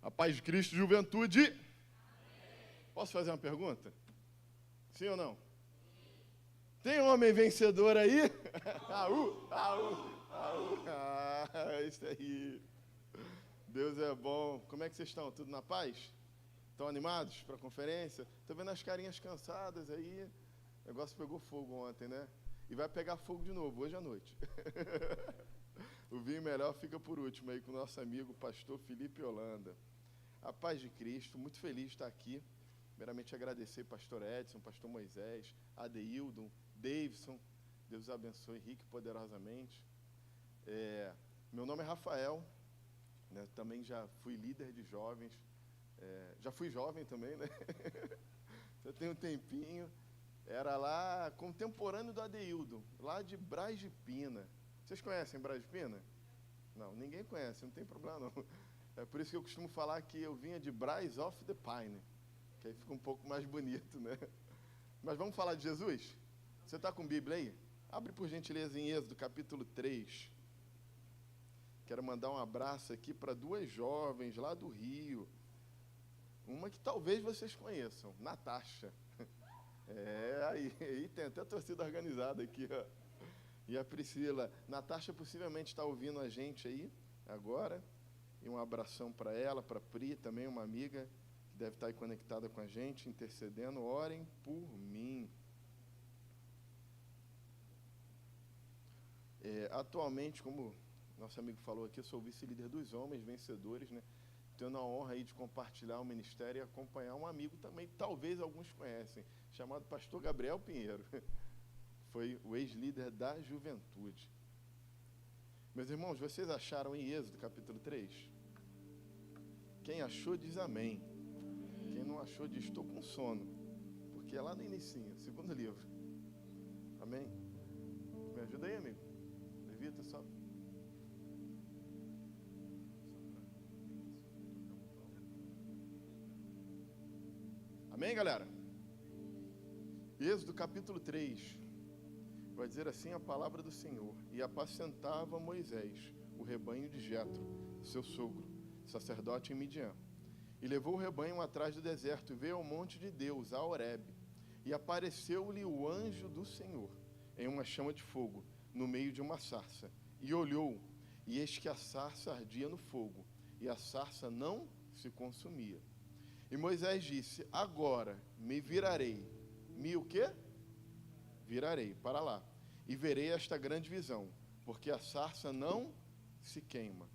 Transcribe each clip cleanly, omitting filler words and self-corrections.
A paz de Cristo, juventude. Amém. Posso fazer uma pergunta? Sim ou não? Tem homem vencedor aí? Isso aí. Deus é bom. Como é que vocês estão? Tudo na paz? Estão animados para a conferência? Estou vendo as carinhas cansadas aí. O negócio pegou fogo ontem, né? E vai pegar fogo de novo hoje à noite. O vinho melhor fica por último aí com o nosso amigo pastor Felipe Holanda. A paz de Cristo, muito feliz de estar aqui. Primeiramente agradecer pastor Edson, pastor Moisés, Adeildon, Davidson. Deus abençoe rico e poderosamente. Meu nome é Rafael, né? Também já fui líder de jovens. Já fui jovem também, né? Já tem um tempinho. Era lá, contemporâneo do Adeildon, lá de Braz de Pina. Vocês conhecem Braz de Pina? Não, ninguém conhece, não tem problema não. É por isso que eu costumo falar que eu vinha de Braz of the Pine, que aí fica um pouco mais bonito, né? Mas vamos falar de Jesus? Você está com Bíblia aí? Abre por gentileza em Êxodo, capítulo 3. Quero mandar um abraço aqui para duas jovens lá do Rio. Uma que talvez vocês conheçam, Natasha. Aí tem até a torcida organizada aqui, ó. E a Priscila. Natasha possivelmente está ouvindo a gente aí agora. E um abração para ela, para a Pri, também uma amiga que deve estar aí conectada com a gente, intercedendo. Orem por mim. Atualmente, como nosso amigo falou aqui, eu sou vice-líder dos homens vencedores, né? Tendo a honra aí de compartilhar o ministério e acompanhar um amigo também, talvez alguns conhecem, chamado pastor Gabriel Pinheiro. Foi o ex-líder da juventude. Meus irmãos, vocês acharam em Êxodo capítulo 3? Quem achou diz amém. Quem não achou diz estou com sono. Porque é lá no inicinho, segundo livro. Amém? Me ajuda aí, amigo. Levita só. Amém, galera? Êxodo capítulo 3. Vai dizer assim a palavra do Senhor. E apacentava Moisés o rebanho de Jetro, seu sogro, sacerdote em Midian. E levou o rebanho atrás do deserto e veio ao monte de Deus, a Horebe. E apareceu-lhe o anjo do Senhor, em uma chama de fogo, no meio de uma sarça. E olhou, e eis que a sarça ardia no fogo, e a sarça não se consumia. E Moisés disse, agora me virarei. Me o quê? Virarei para lá. E verei esta grande visão, porque a sarça não se queima.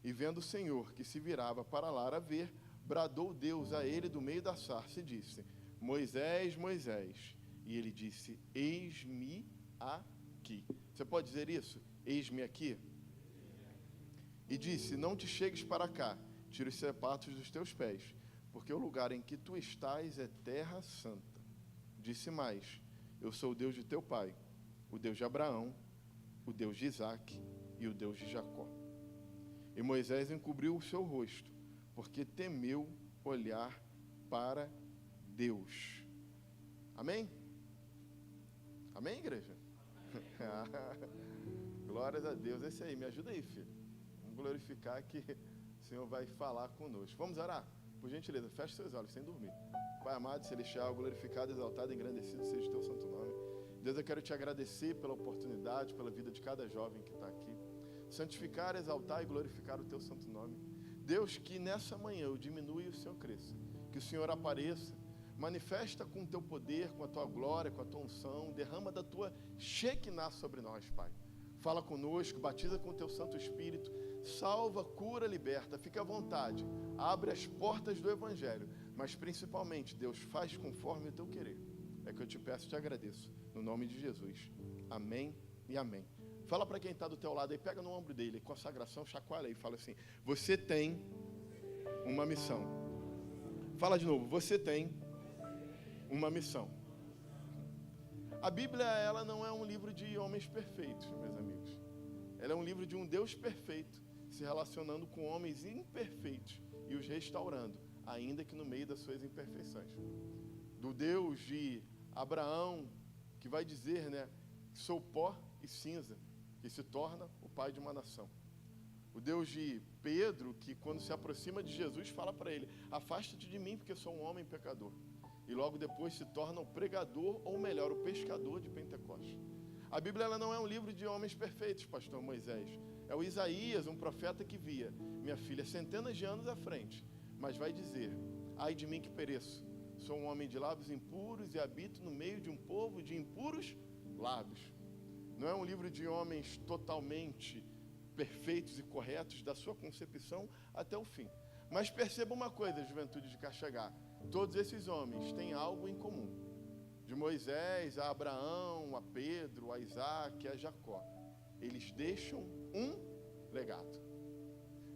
E vendo o Senhor que se virava para lá a ver, bradou Deus a ele do meio da sarça e disse, Moisés, Moisés. E ele disse, eis-me aqui. Você pode dizer isso? Eis-me aqui? E disse, não te chegues para cá, tira os sapatos dos teus pés, porque o lugar em que tu estás é terra santa. Disse mais, eu sou o Deus de teu pai, o Deus de Abraão, o Deus de Isaque e o Deus de Jacó. E Moisés encobriu o seu rosto, porque temeu olhar para Deus. Amém? Amém, igreja? Glórias a Deus. Esse aí, me ajuda aí, filho. Vamos glorificar que o Senhor vai falar conosco. Vamos orar? Por gentileza, feche seus olhos, sem dormir. Pai amado, celestial, glorificado, exaltado, engrandecido seja o teu santo nome. Deus, eu quero te agradecer pela oportunidade, pela vida de cada jovem que está aqui. Santificar, exaltar e glorificar o teu santo nome. Deus, que nessa manhã eu diminua e o Senhor cresça. Que o Senhor apareça, manifesta com o teu poder, com a tua glória, com a tua unção, derrama da tua Shekinah sobre nós, Pai. Fala conosco, batiza com o teu Santo Espírito, salva, cura, liberta, fica à vontade, abre as portas do Evangelho, mas principalmente, Deus, faz conforme o teu querer. É que eu te peço e te agradeço, no nome de Jesus. Amém e amém. Fala para quem está do teu lado aí, pega no ombro dele, consagração, chacoalha aí, fala assim, você tem uma missão. Fala de novo, você tem uma missão. A Bíblia, ela não é um livro de homens perfeitos, meus amigos. Ela é um livro de um Deus perfeito, se relacionando com homens imperfeitos e os restaurando, ainda que no meio das suas imperfeições. Do Deus de Abraão, que vai dizer, né, sou pó e cinza, que se torna o pai de uma nação. O Deus de Pedro, que quando se aproxima de Jesus, fala para ele: afasta-te de mim, porque sou um homem pecador. E logo depois se torna o pregador, ou melhor, o pescador de Pentecostes. A Bíblia ela não é um livro de homens perfeitos, pastor Moisés. É o Isaías, um profeta que via, minha filha, centenas de anos à frente, mas vai dizer: ai de mim que pereço. Sou um homem de lábios impuros e habito no meio de um povo de impuros lábios. Não é um livro de homens totalmente perfeitos e corretos da sua concepção até o fim. Mas perceba uma coisa, juventude de Caxangá: todos esses homens têm algo em comum. De Moisés a Abraão, a Pedro, a Isaac, a Jacó, eles deixam um legado.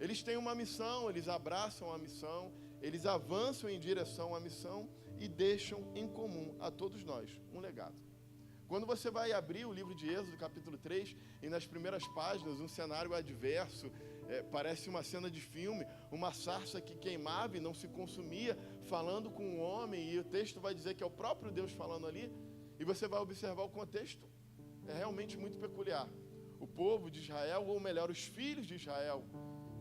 Eles têm uma missão, eles abraçam a missão, eles avançam em direção à missão e deixam em comum a todos nós um legado. Quando você vai abrir o livro de Êxodo, capítulo 3, e nas primeiras páginas, um cenário adverso, parece uma cena de filme, uma sarça que queimava e não se consumia, falando com um homem, e o texto vai dizer que é o próprio Deus falando ali, e você vai observar o contexto, é realmente muito peculiar. O povo de Israel, ou melhor, os filhos de Israel,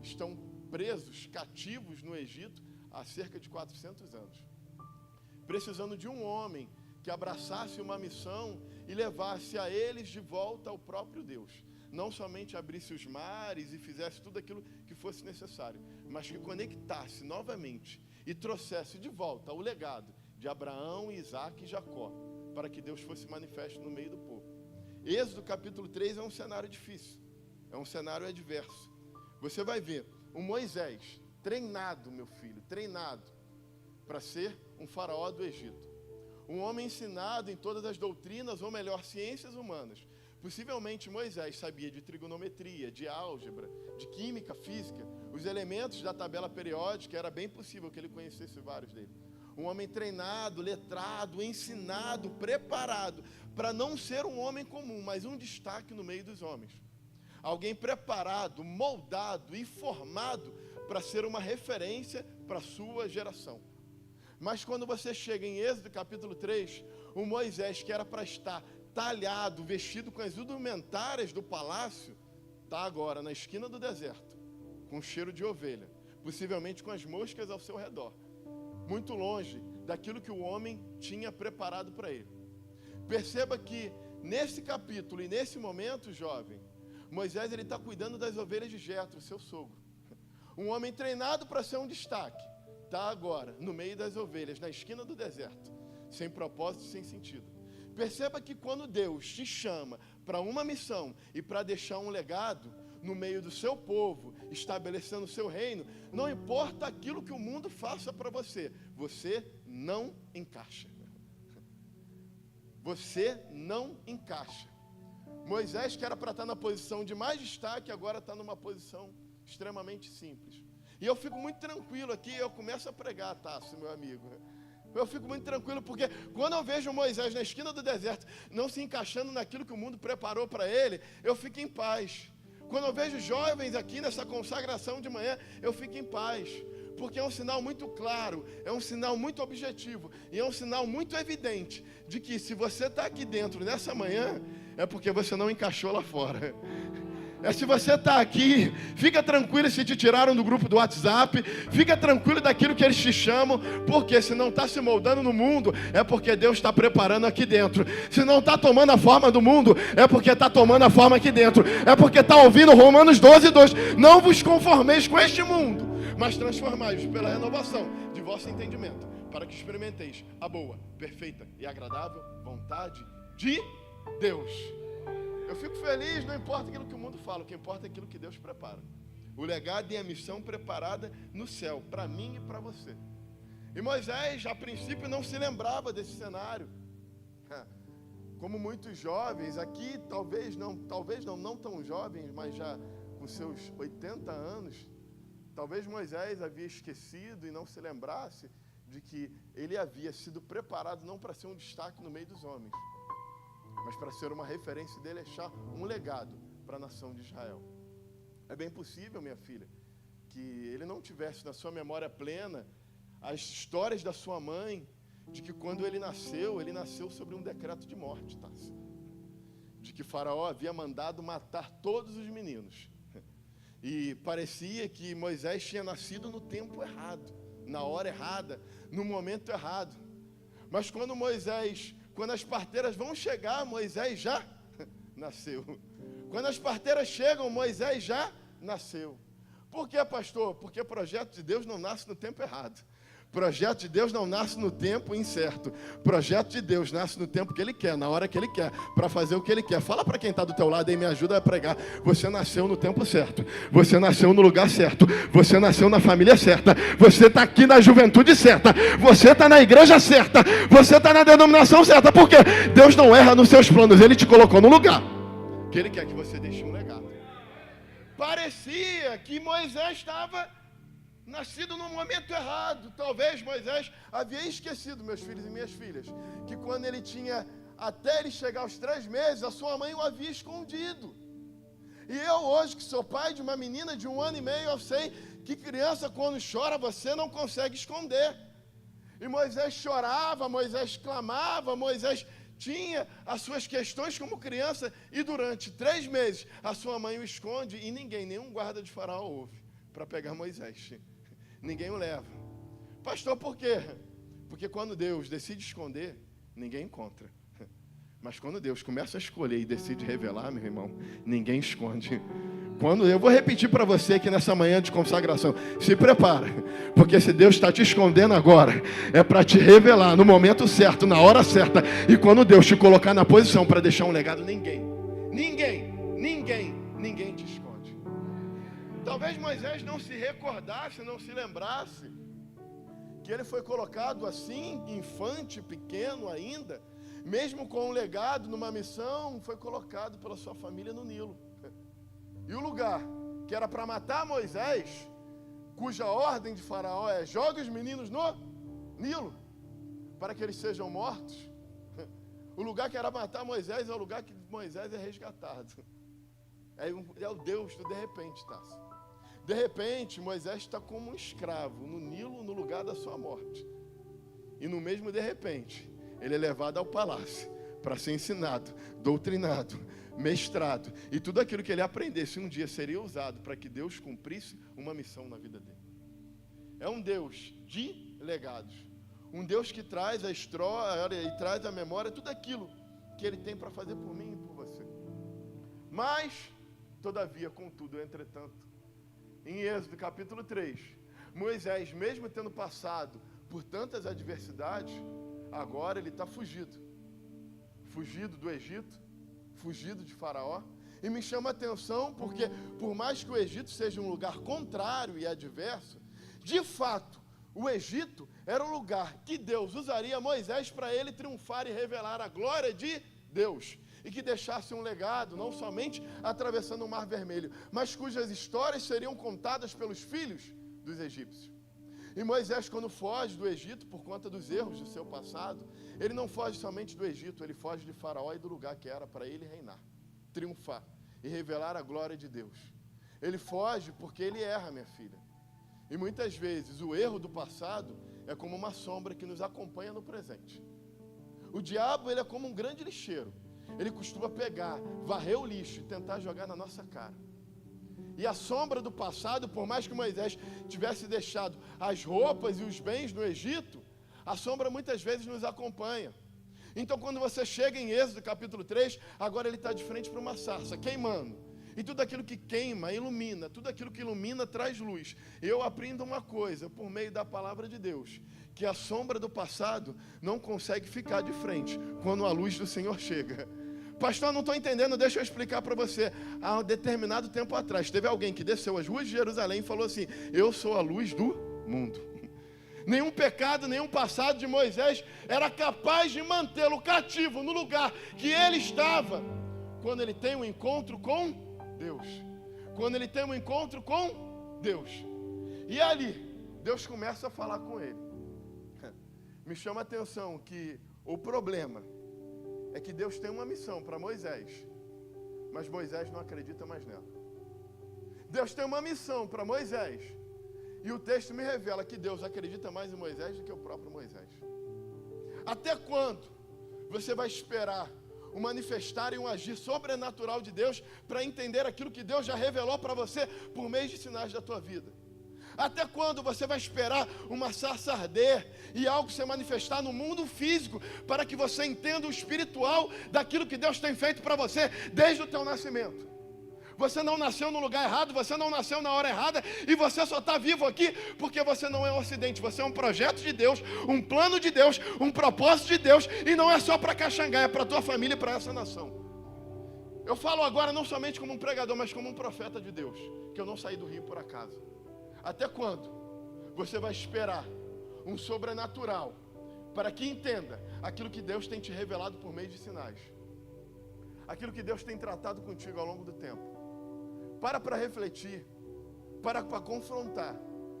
estão presos, cativos no Egito há cerca de 400 anos, precisando de um homem que abraçasse uma missão e levasse a eles de volta ao próprio Deus. Não somente abrisse os mares e fizesse tudo aquilo que fosse necessário, mas que conectasse novamente e trouxesse de volta o legado de Abraão, Isaac e Jacó, para que Deus fosse manifesto no meio do povo. Êxodo capítulo 3 é um cenário difícil, é um cenário adverso. Você vai ver um Moisés treinado, meu filho, treinado para ser um faraó do Egito. Um homem ensinado em todas as doutrinas, ou melhor, ciências humanas. Possivelmente Moisés sabia de trigonometria, de álgebra, de química, física, os elementos da tabela periódica, era bem possível que ele conhecesse vários deles. Um homem treinado, letrado, ensinado, preparado, para não ser um homem comum, mas um destaque no meio dos homens. Alguém preparado, moldado e formado para ser uma referência para a sua geração. Mas quando você chega em Êxodo capítulo 3, o Moisés, que era para estar talhado, vestido com as indumentárias do palácio, está agora na esquina do deserto, com cheiro de ovelha, possivelmente com as moscas ao seu redor, muito longe daquilo que o homem tinha preparado para ele. Perceba que nesse capítulo e nesse momento, jovem, Moisés está cuidando das ovelhas de Jetro, seu sogro. Um homem treinado para ser um destaque, está agora no meio das ovelhas, na esquina do deserto, sem propósito e sem sentido. Perceba que quando Deus te chama para uma missão e para deixar um legado no meio do seu povo, estabelecendo o seu reino, não importa aquilo que o mundo faça para você, você não encaixa. Você não encaixa. Moisés, que era para estar na posição de mais destaque, agora está numa posição extremamente simples. E eu fico muito tranquilo aqui, eu começo a pregar, Tássio, meu amigo. Eu fico muito tranquilo, porque quando eu vejo Moisés na esquina do deserto, não se encaixando naquilo que o mundo preparou para ele, eu fico em paz. Quando eu vejo jovens aqui nessa consagração de manhã, eu fico em paz. Porque é um sinal muito claro, é um sinal muito objetivo, e é um sinal muito evidente, de que se você está aqui dentro nessa manhã, é porque você não encaixou lá fora. Se você está aqui, fica tranquilo se te tiraram do grupo do WhatsApp, fica tranquilo daquilo que eles te chamam, porque se não está se moldando no mundo, é porque Deus está preparando aqui dentro. Se não está tomando a forma do mundo, é porque está tomando a forma aqui dentro. É porque está ouvindo Romanos 12:2. Não vos conformeis com este mundo, mas transformai-vos pela renovação de vosso entendimento, para que experimenteis a boa, perfeita e agradável vontade de Deus. Eu fico feliz, não importa aquilo que o mundo fala, o que importa é aquilo que Deus prepara. O legado e a missão preparada no céu, para mim e para você. E Moisés, a princípio, não se lembrava desse cenário. Como muitos jovens aqui, talvez não tão jovens, mas já com seus 80 anos, talvez Moisés havia esquecido e não se lembrasse de que ele havia sido preparado não para ser um destaque no meio dos homens, mas para ser uma referência dele, deixar um legado para a nação de Israel. É bem possível, minha filha, que ele não tivesse na sua memória plena as histórias da sua mãe, de que quando ele nasceu sobre um decreto de morte, tá? De que Faraó havia mandado matar todos os meninos. E parecia que Moisés tinha nascido no tempo errado, na hora errada, no momento errado. Mas quando as parteiras vão chegar, Moisés já nasceu. Quando as parteiras chegam, Moisés já nasceu. Por quê, pastor? Porque projeto de Deus não nasce no tempo errado. Projeto de Deus não nasce no tempo incerto. Projeto de Deus nasce no tempo que Ele quer, na hora que Ele quer, para fazer o que Ele quer. Fala para quem está do teu lado e me ajuda a pregar. Você nasceu no tempo certo. Você nasceu no lugar certo. Você nasceu na família certa. Você está aqui na juventude certa. Você está na igreja certa. Você está na denominação certa. Por quê? Deus não erra nos seus planos. Ele te colocou no lugar que Ele quer que você deixe um legado. Parecia que Moisés estava nascido no momento errado. Talvez Moisés havia esquecido, meus filhos e minhas filhas, que quando ele tinha, até ele chegar aos 3 meses, a sua mãe o havia escondido. E eu hoje, que sou pai de uma menina de 1 ano e meio, eu sei que criança quando chora, você não consegue esconder. E Moisés chorava, Moisés clamava, Moisés tinha as suas questões como criança, e durante 3 meses a sua mãe o esconde, e nenhum guarda de Faraó ouve para pegar Moisés. Ninguém o leva. Pastor, por quê? Porque quando Deus decide esconder, ninguém encontra. Mas quando Deus começa a escolher e decide revelar, meu irmão, ninguém esconde. Quando eu vou repetir para você aqui nessa manhã de consagração, se prepara, porque se Deus está te escondendo agora, é para te revelar no momento certo, na hora certa, e quando Deus te colocar na posição para deixar um legado, ninguém te esconde. Talvez Moisés não se recordasse, não se lembrasse que ele foi colocado assim, infante, pequeno ainda, mesmo com um legado, numa missão, foi colocado pela sua família no Nilo. E o lugar que era para matar Moisés, cuja ordem de Faraó é: joga os meninos no Nilo, para que eles sejam mortos. O lugar que era matar Moisés é o lugar que Moisés é resgatado. É o Deus do de repente, Tássio. De repente, Moisés está como um escravo no Nilo, no lugar da sua morte. E no mesmo de repente, ele é levado ao palácio para ser ensinado, doutrinado, mestrado. E tudo aquilo que ele aprendesse um dia seria usado para que Deus cumprisse uma missão na vida dele. É um Deus de legados. Um Deus que traz a história e traz a memória, tudo aquilo que Ele tem para fazer por mim e por você. Mas, todavia, contudo, entretanto, em Êxodo capítulo 3, Moisés, mesmo tendo passado por tantas adversidades, agora ele está fugido do Egito, fugido de Faraó. E me chama a atenção porque, por mais que o Egito seja um lugar contrário e adverso, de fato, o Egito era um lugar que Deus usaria Moisés para ele triunfar e revelar a glória de Deus. E que deixasse um legado, não somente atravessando o Mar Vermelho, mas cujas histórias seriam contadas pelos filhos dos egípcios. E Moisés, quando foge do Egito, por conta dos erros do seu passado, ele não foge somente do Egito, ele foge de Faraó e do lugar que era para ele reinar, triunfar e revelar a glória de Deus. Ele foge porque ele erra, minha filha. E muitas vezes o erro do passado é como uma sombra que nos acompanha no presente. O diabo, ele é como um grande lixeiro. Ele costuma pegar, varrer o lixo e tentar jogar na nossa cara. E a sombra do passado, por mais que Moisés tivesse deixado as roupas e os bens no Egito, a sombra muitas vezes nos acompanha. Então, quando você chega em Êxodo capítulo 3, agora ele está de frente para uma sarça, queimando. E tudo aquilo que queima, ilumina, tudo aquilo que ilumina traz luz. Eu aprendo uma coisa, por meio da palavra de Deus, que a sombra do passado não consegue ficar de frente quando a luz do Senhor chega. Pastor, não estou entendendo, deixa eu explicar para você. Há um determinado tempo atrás, teve alguém que desceu as ruas de Jerusalém e falou assim: eu sou a luz do mundo. Nenhum pecado, nenhum passado de Moisés era capaz de mantê-lo cativo no lugar que ele estava, quando ele tem um encontro com Deus. Quando ele tem um encontro com Deus. E ali, Deus começa a falar com ele. Me chama a atenção que o problema é que Deus tem uma missão para Moisés, mas Moisés não acredita mais nela. Deus tem uma missão para Moisés, e o texto me revela que Deus acredita mais em Moisés do que o próprio Moisés. Até quando você vai esperar o manifestar e um agir sobrenatural de Deus para entender aquilo que Deus já revelou para você por meio de sinais da tua vida? Até quando você vai esperar uma sarça arder e algo se manifestar no mundo físico para que você entenda o espiritual daquilo que Deus tem feito para você desde o teu nascimento? Você não nasceu no lugar errado, você não nasceu na hora errada e você só está vivo aqui porque você não é um acidente. Você é um projeto de Deus, um plano de Deus, um propósito de Deus, e não é só para Caxangá, é para a tua família e para essa nação. Eu falo agora não somente como um pregador, mas como um profeta de Deus, que eu não saí do Rio por acaso. Até quando você vai esperar um sobrenatural para que entenda aquilo que Deus tem te revelado por meio de sinais? Aquilo que Deus tem tratado contigo ao longo do tempo. Para refletir, para confrontar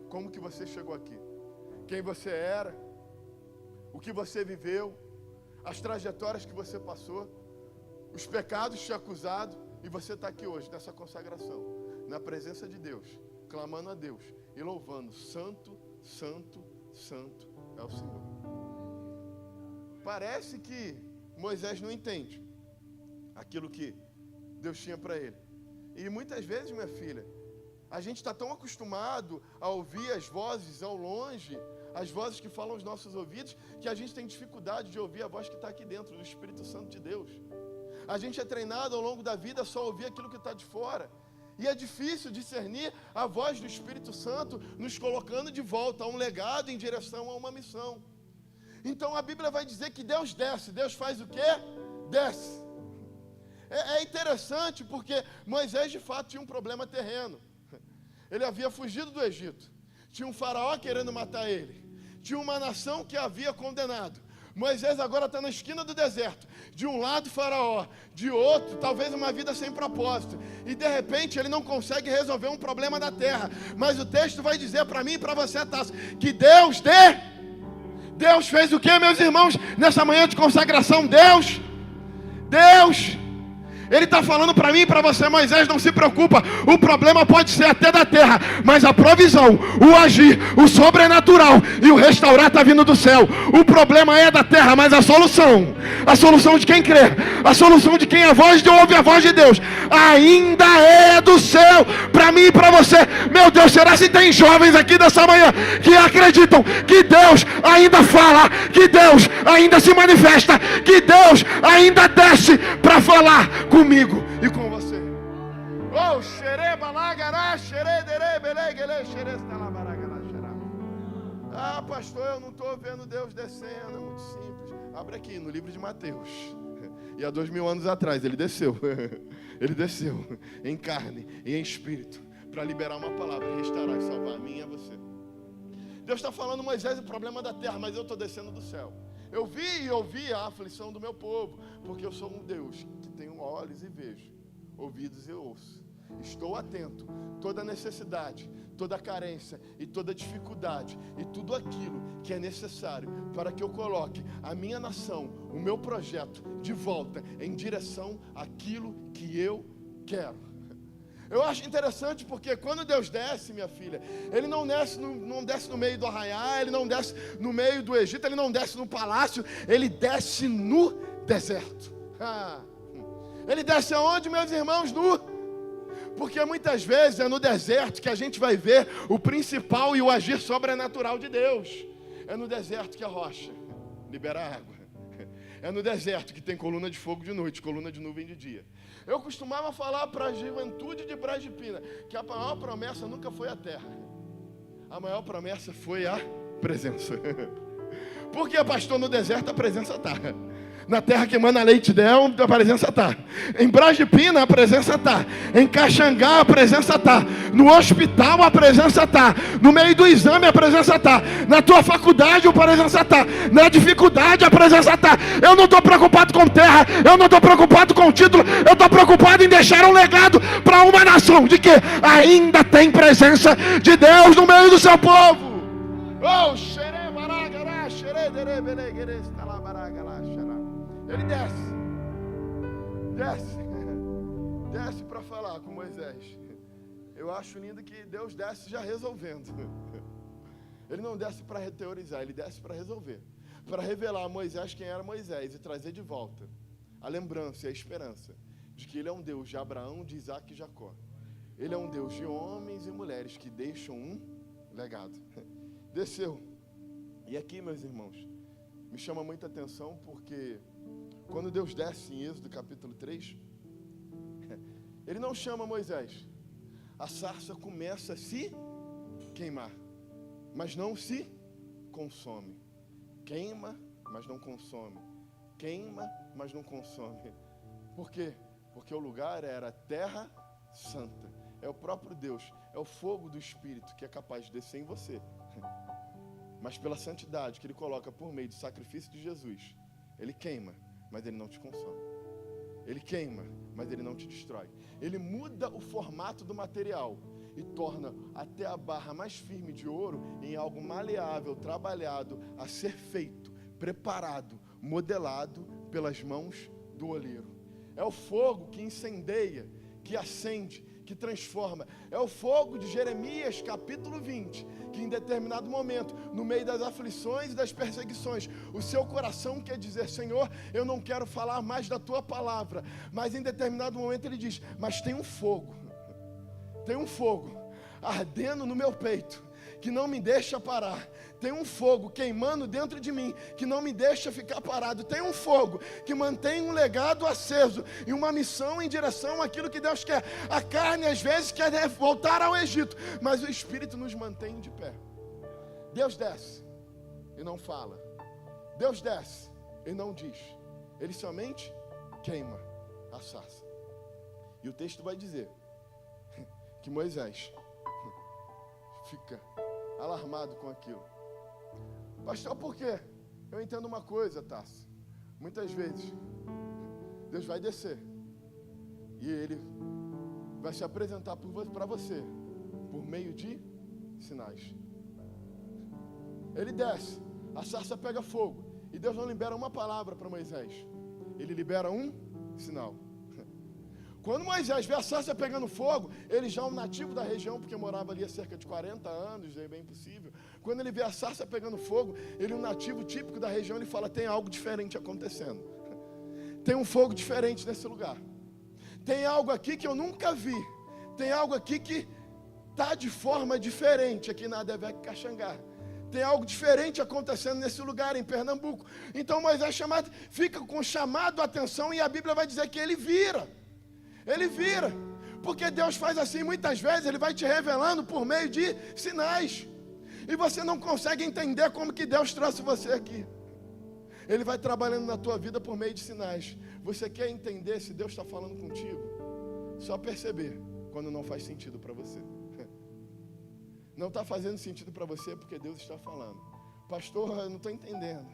como que você chegou aqui, quem você era, o que você viveu, as trajetórias que você passou, os pecados te acusados, e você está aqui hoje nessa consagração, na presença de Deus, clamando a Deus e louvando: Santo, Santo, Santo é o Senhor. Parece que Moisés não entende aquilo que Deus tinha para ele. E muitas vezes, minha filha, a gente está tão acostumado a ouvir as vozes ao longe, as vozes que falam aos nossos ouvidos, que a gente tem dificuldade de ouvir a voz que está aqui dentro, do Espírito Santo de Deus. A gente é treinado ao longo da vida a só ouvir aquilo que está de fora. E é difícil discernir a voz do Espírito Santo nos colocando de volta a um legado em direção a uma missão. Então a Bíblia vai dizer que Deus desce. Deus faz o quê? Desce. É interessante porque Moisés de fato tinha um problema terreno. Ele havia fugido do Egito. Tinha um faraó querendo matar ele. Tinha uma nação que havia condenado. Moisés agora está na esquina do deserto. De um lado faraó, de outro talvez uma vida sem propósito. E de repente ele não consegue resolver um problema da terra. Mas o texto vai dizer para mim e para você, Tasso, que Deus fez o que, meus irmãos? Nessa manhã de consagração, Deus, Ele está falando para mim e para você: Moisés, não se preocupa, o problema pode ser até da terra, mas a provisão, o agir, o sobrenatural e o restaurar está vindo do céu. O problema é da terra, mas a solução de quem crê, a solução de quem ouve a voz de Deus, ainda é do céu, para mim e para você. Meu Deus, será que tem jovens aqui dessa manhã que acreditam que Deus ainda fala, que Deus ainda se manifesta, que Deus ainda desce para falar comigo e com você? Oh, ah, pastor, eu não estou vendo Deus descendo. É muito simples. Abre aqui no livro de Mateus. E há 2000 anos atrás ele desceu. Ele desceu em carne e em espírito para liberar uma palavra, restaurar e salvar a mim e a você. Deus está falando: Moisés, o problema da terra, mas eu estou descendo do céu. Eu vi e ouvi a aflição do meu povo, porque eu sou um Deus que tenho olhos e vejo, ouvidos e ouço. Estou atento, toda necessidade, toda carência e toda dificuldade e tudo aquilo que é necessário para que eu coloque a minha nação, o meu projeto de volta em direção àquilo que eu quero. Eu acho interessante porque quando Deus desce, minha filha, Ele não desce no meio do arraial, Ele não desce no meio do Egito, Ele não desce no palácio, Ele desce no deserto. Ele desce aonde, meus irmãos? Porque muitas vezes é no deserto que a gente vai ver o principal e o agir sobrenatural de Deus. É no deserto que a rocha libera água. É no deserto que tem coluna de fogo de noite, coluna de nuvem de dia. Eu costumava falar para a juventude de Braz de Pina que a maior promessa nunca foi a terra. A maior promessa foi a presença. Porque, pastor, no deserto a presença está. Na terra que emana leite e mel, a presença está. Em Braz de Pina a presença está. Em Caxangá a presença está. No hospital a presença está. No meio do exame a presença está. Na tua faculdade a presença está. Na dificuldade a presença está. Eu não estou preocupado com terra. Eu não estou preocupado com título. Eu estou preocupado em deixar um legado para uma nação de que ainda tem presença de Deus no meio do seu povo. Oh, ele desce para falar com Moisés. Eu acho lindo que Deus desce já resolvendo. Ele não desce para reteorizar, ele desce para resolver, para revelar a Moisés quem era Moisés e trazer de volta a lembrança e a esperança de que Ele é um Deus de Abraão, de Isaac e Jacó. Ele é um Deus de homens e mulheres que deixam um legado. Desceu. E aqui, meus irmãos, me chama muita atenção porque quando Deus desce em Êxodo capítulo 3, Ele não chama Moisés. A sarça começa a se queimar, mas não se consome. Queima, mas não consome. Queima, mas não consome. Por quê? Porque o lugar era terra santa. É o próprio Deus, é o fogo do Espírito que é capaz de descer em você. Mas pela santidade que Ele coloca por meio do sacrifício de Jesus, Ele queima, mas Ele não te consome. Ele queima, mas Ele não te destrói. Ele muda o formato do material e torna até a barra mais firme de ouro em algo maleável, trabalhado, a ser feito, preparado, modelado pelas mãos do oleiro. É o fogo que incendeia, que acende, que transforma. É o fogo de Jeremias capítulo 20, que em determinado momento, no meio das aflições e das perseguições, o seu coração quer dizer: Senhor, eu não quero falar mais da tua palavra. Mas em determinado momento ele diz: mas tem um fogo ardendo no meu peito, que não me deixa parar. Tem um fogo queimando dentro de mim, que não me deixa ficar parado. Tem um fogo que mantém um legado aceso e uma missão em direção àquilo que Deus quer. A carne às vezes quer voltar ao Egito, mas o Espírito nos mantém de pé. Deus desce e não fala. Deus desce e não diz. Ele somente queima a sarça. E o texto vai dizer que Moisés fica alarmado com aquilo. Pastor, por quê? Eu entendo uma coisa, Tássio. Muitas vezes Deus vai descer e Ele vai se apresentar para você por meio de sinais. Ele desce, a sarça pega fogo e Deus não libera uma palavra para Moisés. Ele libera um sinal. Quando Moisés vê a sarça pegando fogo, ele já é um nativo da região, porque morava ali há cerca de 40 anos, é bem possível. Quando ele vê a sarça pegando fogo, ele é um nativo típico da região, ele fala: tem algo diferente acontecendo. Tem um fogo diferente nesse lugar. Tem algo aqui que eu nunca vi. Tem algo aqui que está de forma diferente aqui na Adevec Caxangá. Tem algo diferente acontecendo nesse lugar, em Pernambuco. Então Moisés fica com chamado a atenção e a Bíblia vai dizer que ele vira. Ele vira, porque Deus faz assim muitas vezes, Ele vai te revelando por meio de sinais, e você não consegue entender como que Deus trouxe você aqui. Ele vai trabalhando na tua vida por meio de sinais. Você quer entender se Deus está falando contigo? Só perceber quando não faz sentido para você. Não está fazendo sentido para você porque Deus está falando. Pastor, eu não estou entendendo.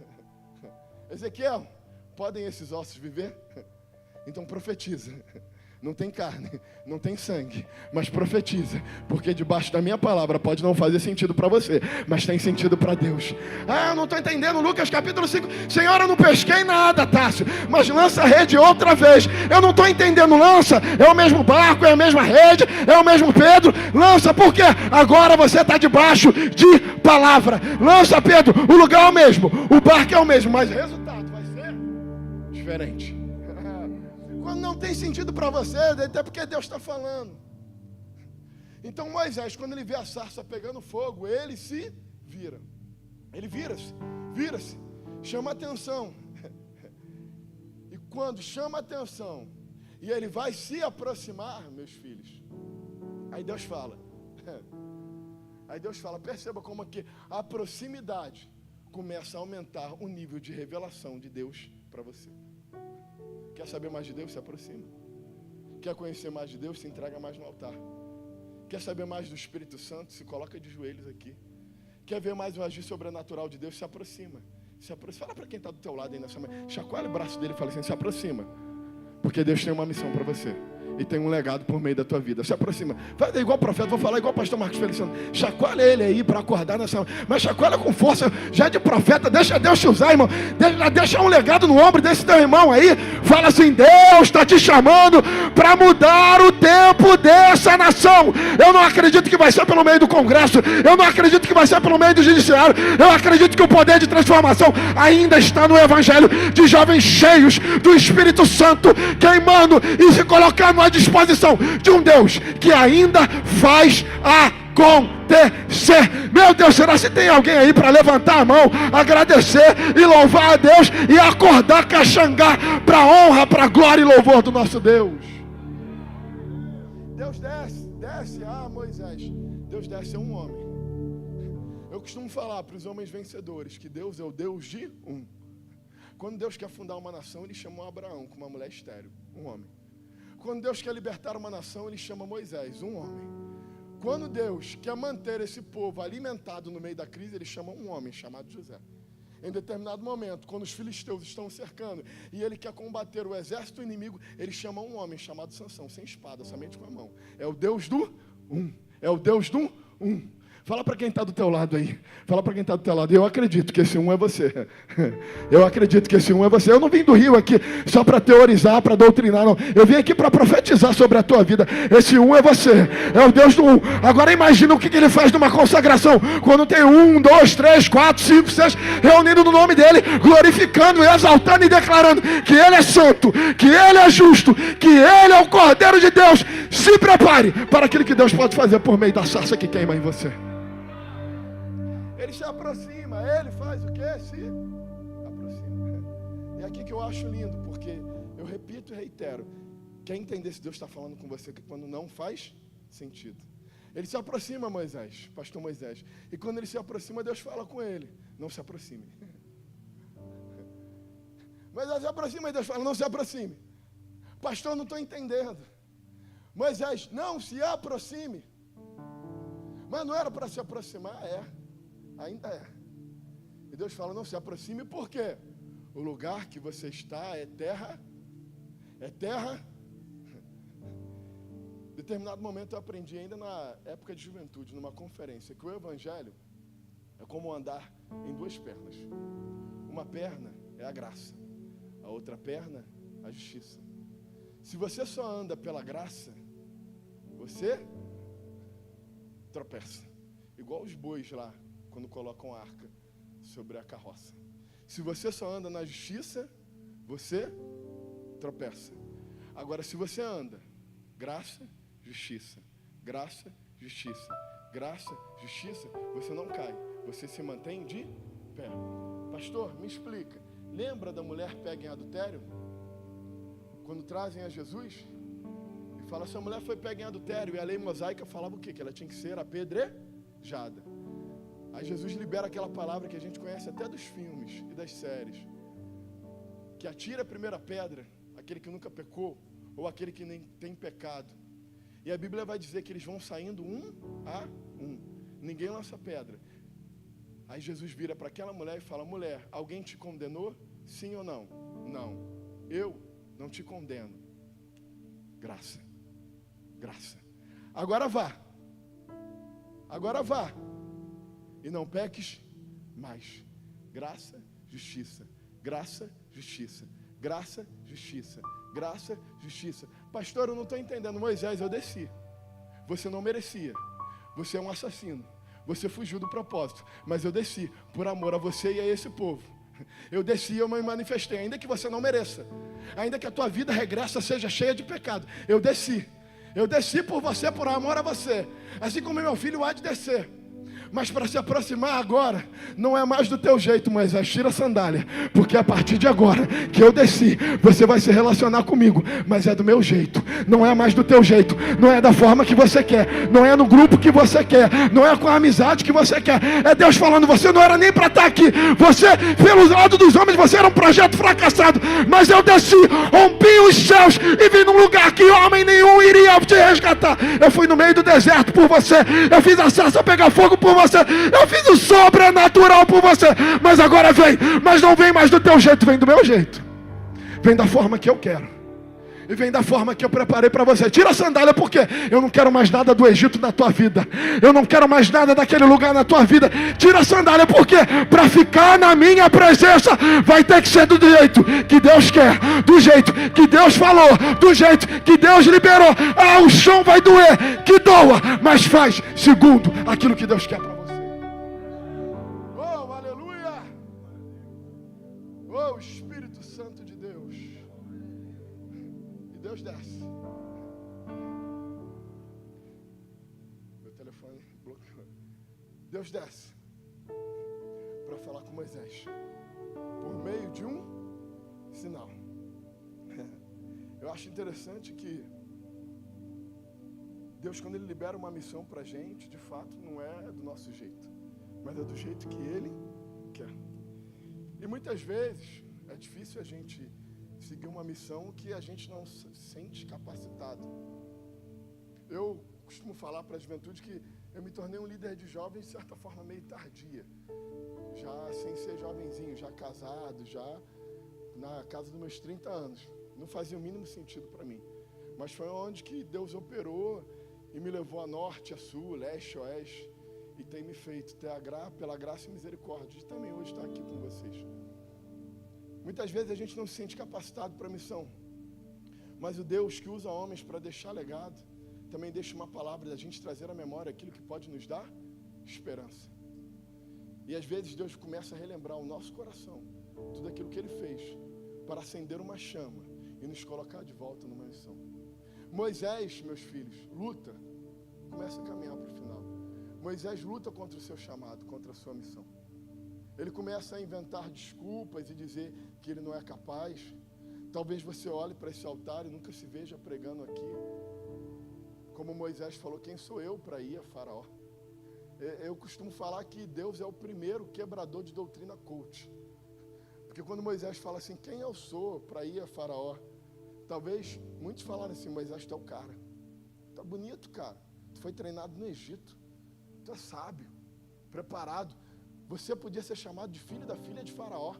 Ezequiel, podem esses ossos viver? Então profetiza. Não tem carne, não tem sangue, mas profetiza, porque debaixo da minha palavra pode não fazer sentido para você, mas tem sentido para Deus. Ah, eu não estou entendendo. Lucas capítulo 5, Senhor, eu não pesquei nada, Tássio, mas lança a rede outra vez. Eu não estou entendendo. Lança, é o mesmo barco, é a mesma rede, é o mesmo Pedro. Lança, porque agora você está debaixo de palavra. Lança, Pedro, o lugar é o mesmo, o barco é o mesmo, mas o resultado vai ser diferente. Quando não tem sentido para você, até porque Deus está falando. Então Moisés, quando ele vê a sarça pegando fogo, ele se vira. Ele vira-se, chama atenção. E quando chama atenção, e ele vai se aproximar, meus filhos, aí Deus fala. Perceba como que a proximidade começa a aumentar o nível de revelação de Deus para você. Quer saber mais de Deus? Se aproxima. Quer conhecer mais de Deus? Se entrega mais no altar. Quer saber mais do Espírito Santo? Se coloca de joelhos aqui. Quer ver mais o agir sobrenatural de Deus? Se aproxima. Fala para quem está do teu lado aí nessa manhã. Chacoalha o braço dele e fala assim: se aproxima. Porque Deus tem uma missão para você. e tem um legado por meio da tua vida. Se aproxima. Faz igual o profeta, vou falar igual o pastor Marcos Feliciano. Chacoalha ele aí para acordar nessa. Mas chacoalha com força, já de profeta. Deixa Deus te usar, irmão. Deixa um legado no ombro desse teu irmão aí. Fala assim: Deus está te chamando para mudar o tempo dessa nação. Eu não acredito que vai ser pelo meio do Congresso. Eu não acredito que vai ser pelo meio do Judiciário. Eu acredito que o poder de transformação ainda está no Evangelho, de jovens cheios do Espírito Santo, queimando e se colocando à disposição de um Deus que ainda faz acontecer. Meu Deus, será que tem alguém aí para levantar a mão, agradecer e louvar a Deus e acordar Caxangá para a honra, para a glória e louvor do nosso Deus? Deus desce a Moisés. Deus desce a um homem. Eu costumo falar para os homens vencedores que Deus é o Deus de um. Quando Deus quer fundar uma nação, ele chamou Abraão com uma mulher estéril, um homem. Quando Deus quer libertar uma nação, ele chama Moisés, um homem. Quando Deus quer manter esse povo alimentado no meio da crise, ele chama um homem chamado José. Em determinado momento, quando os filisteus estão cercando e ele quer combater o exército inimigo, ele chama um homem chamado Sansão, sem espada, somente com a mão. É o Deus do um. É o Deus do um. Fala para quem está do teu lado aí. Fala para quem está do teu lado. Eu acredito que esse um é você. Eu acredito que esse um é você. Eu não vim do Rio aqui só para teorizar, para doutrinar, não. Eu vim aqui para profetizar sobre a tua vida. Esse um é você. É o Deus do um. Agora imagina o que ele faz numa consagração. Quando tem 1, 2, 3, 4, 5, 6 reunindo no nome dele, glorificando, exaltando e declarando que ele é santo, que ele é justo, que ele é o Cordeiro de Deus. Se prepare para aquilo que Deus pode fazer por meio da sarça que queima em você. Ele se aproxima, ele faz o quê? Se aproxima. É aqui que eu acho lindo, porque eu repito e reitero: quer entender se Deus está falando com você quando não faz sentido. Ele se aproxima, Moisés, pastor Moisés, e quando ele se aproxima, Deus fala com ele: não se aproxime. Moisés se aproxima e Deus fala: não se aproxime. Pastor, não estou entendendo. Moisés, não se aproxime. Mas não era para se aproximar? Ainda é. E Deus fala: não se aproxime, por quê? O lugar que você está é terra. É terra. Em determinado momento eu aprendi, ainda na época de juventude, numa conferência, que o Evangelho é como andar em duas pernas. Uma perna é a graça, a outra perna a justiça. Se você só anda pela graça, você tropeça. Igual os bois lá, quando colocam a arca sobre a carroça. Se você só anda na justiça, você tropeça. Agora, se você anda graça, justiça, graça, justiça, graça, justiça, você não cai, você se mantém de pé. Pastor, me explica. Lembra da mulher pega em adultério? Quando trazem a Jesus e fala: essa mulher foi pega em adultério, e a lei mosaica falava o quê? Que ela tinha que ser apedrejada. Aí Jesus libera aquela palavra que a gente conhece até dos filmes e das séries, que atira a primeira pedra aquele que nunca pecou, ou aquele que nem tem pecado. E a Bíblia vai dizer que eles vão saindo um a um. Ninguém lança pedra. Aí Jesus vira para aquela mulher e fala: mulher, alguém te condenou? Sim ou não? Não. Eu não te condeno. Graça. Graça. Agora vá. Agora vá. E não peques mais. Graça, justiça. Graça, justiça. Graça, justiça. Graça, justiça. Pastor, eu não estou entendendo. Moisés, eu desci. Você não merecia. Você é um assassino. Você fugiu do propósito. Mas eu desci por amor a você e a esse povo. Eu desci e eu me manifestei. Ainda que você não mereça. Ainda que a tua vida regressa seja cheia de pecado. Eu desci. Eu desci por você, por amor a você. Assim como meu filho há de descer. Mas para se aproximar agora, não é mais do teu jeito, Moisés, tira a sandália, porque a partir de agora, que eu desci, você vai se relacionar comigo, mas é do meu jeito, não é mais do teu jeito, não é da forma que você quer, não é no grupo que você quer, não é com a amizade que você quer, é Deus falando: você não era nem para estar aqui, você, pelo lado dos homens, você era um projeto fracassado, mas eu desci, rompi os céus e vim num lugar que homem nenhum iria te resgatar. Eu fui no meio do deserto por você, eu fiz a sarça pegar fogo por você, eu fiz o sobrenatural por você, mas agora vem, mas não vem mais do teu jeito, vem do meu jeito, vem da forma que eu quero, E vem da forma que eu preparei para você. Tira a sandália, porque eu não quero mais nada do Egito na tua vida. Eu não quero mais nada daquele lugar na tua vida. Tira a sandália, porque para ficar na minha presença vai ter que ser do jeito que Deus quer, do jeito que Deus falou, do jeito que Deus liberou. O chão vai doer, que doa, mas faz segundo aquilo que Deus quer para você. Oh, aleluia! Oh, Espírito Santo de Deus. E Deus desce. Meu telefone bloqueou. Deus desce para falar com Moisés por meio de um sinal. Eu acho interessante que Deus, quando Ele libera uma missão para a gente, de fato não é do nosso jeito, mas é do jeito que Ele quer. E muitas vezes é difícil a gente seguir uma missão que a gente não se sente capacitado. Eu costumo falar para a juventude que eu me tornei um líder de jovens, de certa forma, meio tardia. Já sem ser jovenzinho, já casado, já na casa dos meus 30 anos. Não fazia o mínimo sentido para mim. Mas foi onde que Deus operou e me levou a norte, a sul, leste, oeste. E tem me feito ter pela graça e misericórdia de também hoje estar aqui com vocês. Muitas vezes a gente não se sente capacitado para a missão. Mas o Deus que usa homens para deixar legado, também deixa uma palavra da gente trazer à memória aquilo que pode nos dar esperança. E às vezes Deus começa a relembrar o nosso coração, tudo aquilo que Ele fez, para acender uma chama e nos colocar de volta numa missão. Moisés, meus filhos, luta, começa a caminhar para o final. Moisés luta contra o seu chamado, contra a sua missão. Ele começa a inventar desculpas e dizer que ele não é capaz. Talvez você olhe para esse altar e nunca se veja pregando aqui. Como Moisés falou, quem sou eu para ir a Faraó? Eu costumo falar que Deus é o primeiro quebrador de doutrina coach. Porque quando Moisés fala assim, quem eu sou para ir a Faraó? Talvez muitos falaram assim, Moisés, tu é o cara. Tu é bonito, cara. Tu foi treinado no Egito. Tu é sábio, preparado. Você podia ser chamado de filho da filha de Faraó.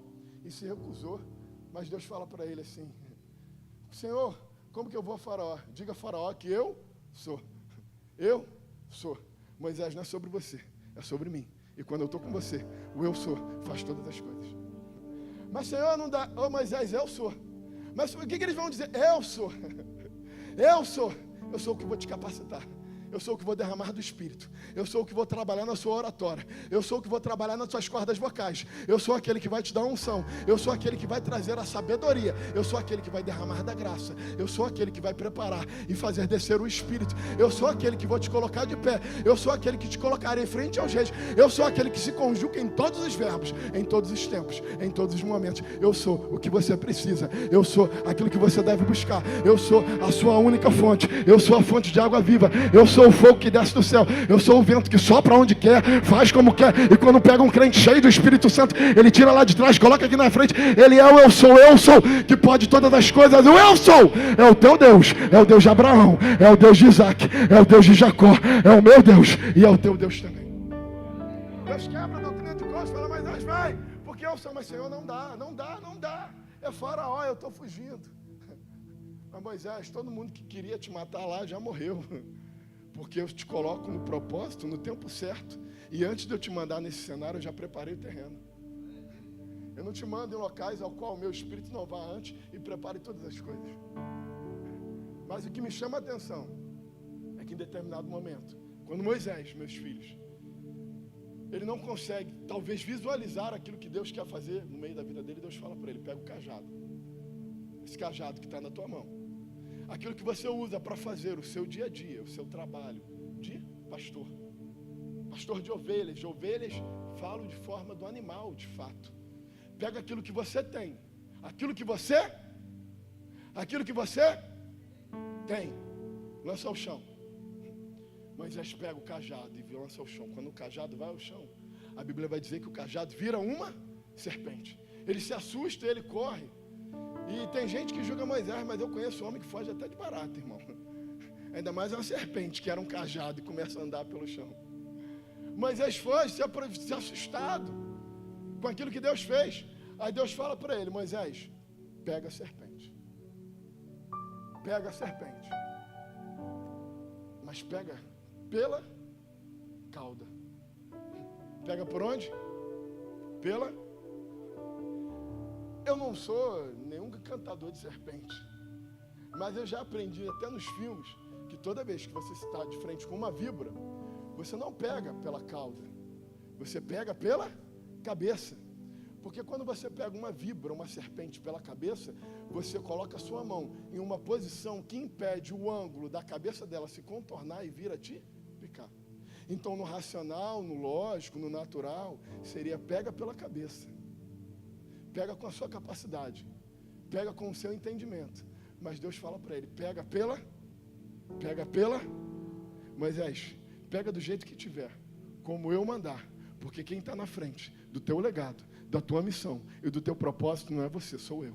E se recusou. Mas Deus fala para ele assim, Senhor, como que eu vou a Faraó? Diga a Faraó que eu sou. Eu sou. Moisés, não é sobre você, é sobre mim. E quando eu estou com você, o eu sou faz todas as coisas. Mas Senhor, não dá. Moisés, eu sou. Mas o que eles vão dizer? Eu sou. Eu sou. Eu sou o que vou te capacitar. Eu sou o que vou derramar do Espírito. Eu sou o que vou trabalhar na sua oratória. Eu sou o que vou trabalhar nas suas cordas vocais. Eu sou aquele que vai te dar unção. Eu sou aquele que vai trazer a sabedoria. Eu sou aquele que vai derramar da graça. Eu sou aquele que vai preparar e fazer descer o Espírito. Eu sou aquele que vou te colocar de pé. Eu sou aquele que te colocarei frente aos reis. Eu sou aquele que se conjuga em todos os verbos, em todos os tempos, em todos os momentos. Eu sou o que você precisa. Eu sou aquilo que você deve buscar. Eu sou a sua única fonte. Eu sou a fonte de água viva. Eu sou o fogo que desce do céu. Eu sou o vento que sopra onde quer, faz como quer. E quando pega um crente cheio do Espírito Santo, ele tira lá de trás, coloca aqui na frente. Ele é o eu sou, que pode todas as coisas. O eu sou é o teu Deus, é o Deus de Abraão, é o Deus de Isaac, é o Deus de Jacó, é o meu Deus e é o teu Deus também. Deus quebra a doutrina de costa, fala, mas Deus vai, porque eu sou, mas Senhor, não dá. É Faraó, eu estou fugindo. Mas Moisés, todo mundo que queria te matar lá já morreu. Porque eu te coloco no propósito, no tempo certo. E antes de eu te mandar nesse cenário, eu já preparei o terreno. Eu não te mando em locais ao qual o meu espírito não vá antes e prepare todas as coisas. Mas o que me chama a atenção é que em determinado momento, quando Moisés, meus filhos, ele não consegue, talvez, visualizar aquilo que Deus quer fazer no meio da vida dele, Deus fala para ele, pega o cajado. Esse cajado que está na tua mão. Aquilo que você usa para fazer o seu dia a dia, o seu trabalho de pastor. Pastor de ovelhas. De ovelhas, falo de forma do animal, de fato. Pega aquilo que você tem. Aquilo que você tem. Lança ao chão. Moisés pega o cajado e lança ao chão. Quando o cajado vai ao chão, a Bíblia vai dizer que o cajado vira uma serpente. Ele se assusta, ele corre. E tem gente que julga Moisés, mas eu conheço homem que foge até de barata, irmão. Ainda mais uma serpente, que era um cajado e começa a andar pelo chão. Moisés foge, se assustado com aquilo que Deus fez. Aí Deus fala para ele, Moisés, pega a serpente. pega a serpente. Mas pega pela cauda. Pega por onde? Eu não sou nenhum cantador de serpente, mas eu já aprendi até nos filmes que toda vez que você está de frente com uma víbora, você não pega pela cauda, você pega pela cabeça. Porque quando você pega uma víbora, uma serpente pela cabeça, você coloca a sua mão em uma posição que impede o ângulo da cabeça dela se contornar e vir a te picar. Então, no racional, no lógico, no natural, seria pega pela cabeça. Pega com a sua capacidade. Pega com o seu entendimento. Mas Deus fala para ele, pega pela... Moisés, pega do jeito que tiver, como eu mandar. Porque quem está na frente do teu legado, da tua missão e do teu propósito não é você, sou eu.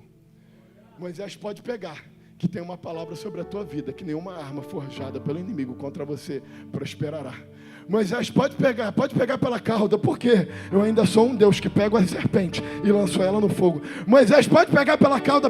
Moisés pode pegar, que tem uma palavra sobre a tua vida, que nenhuma arma forjada pelo inimigo contra você prosperará. Moisés pode pegar pela cauda, porque eu ainda sou um Deus que pega a serpente e lançou ela no fogo. Moisés pode pegar pela cauda,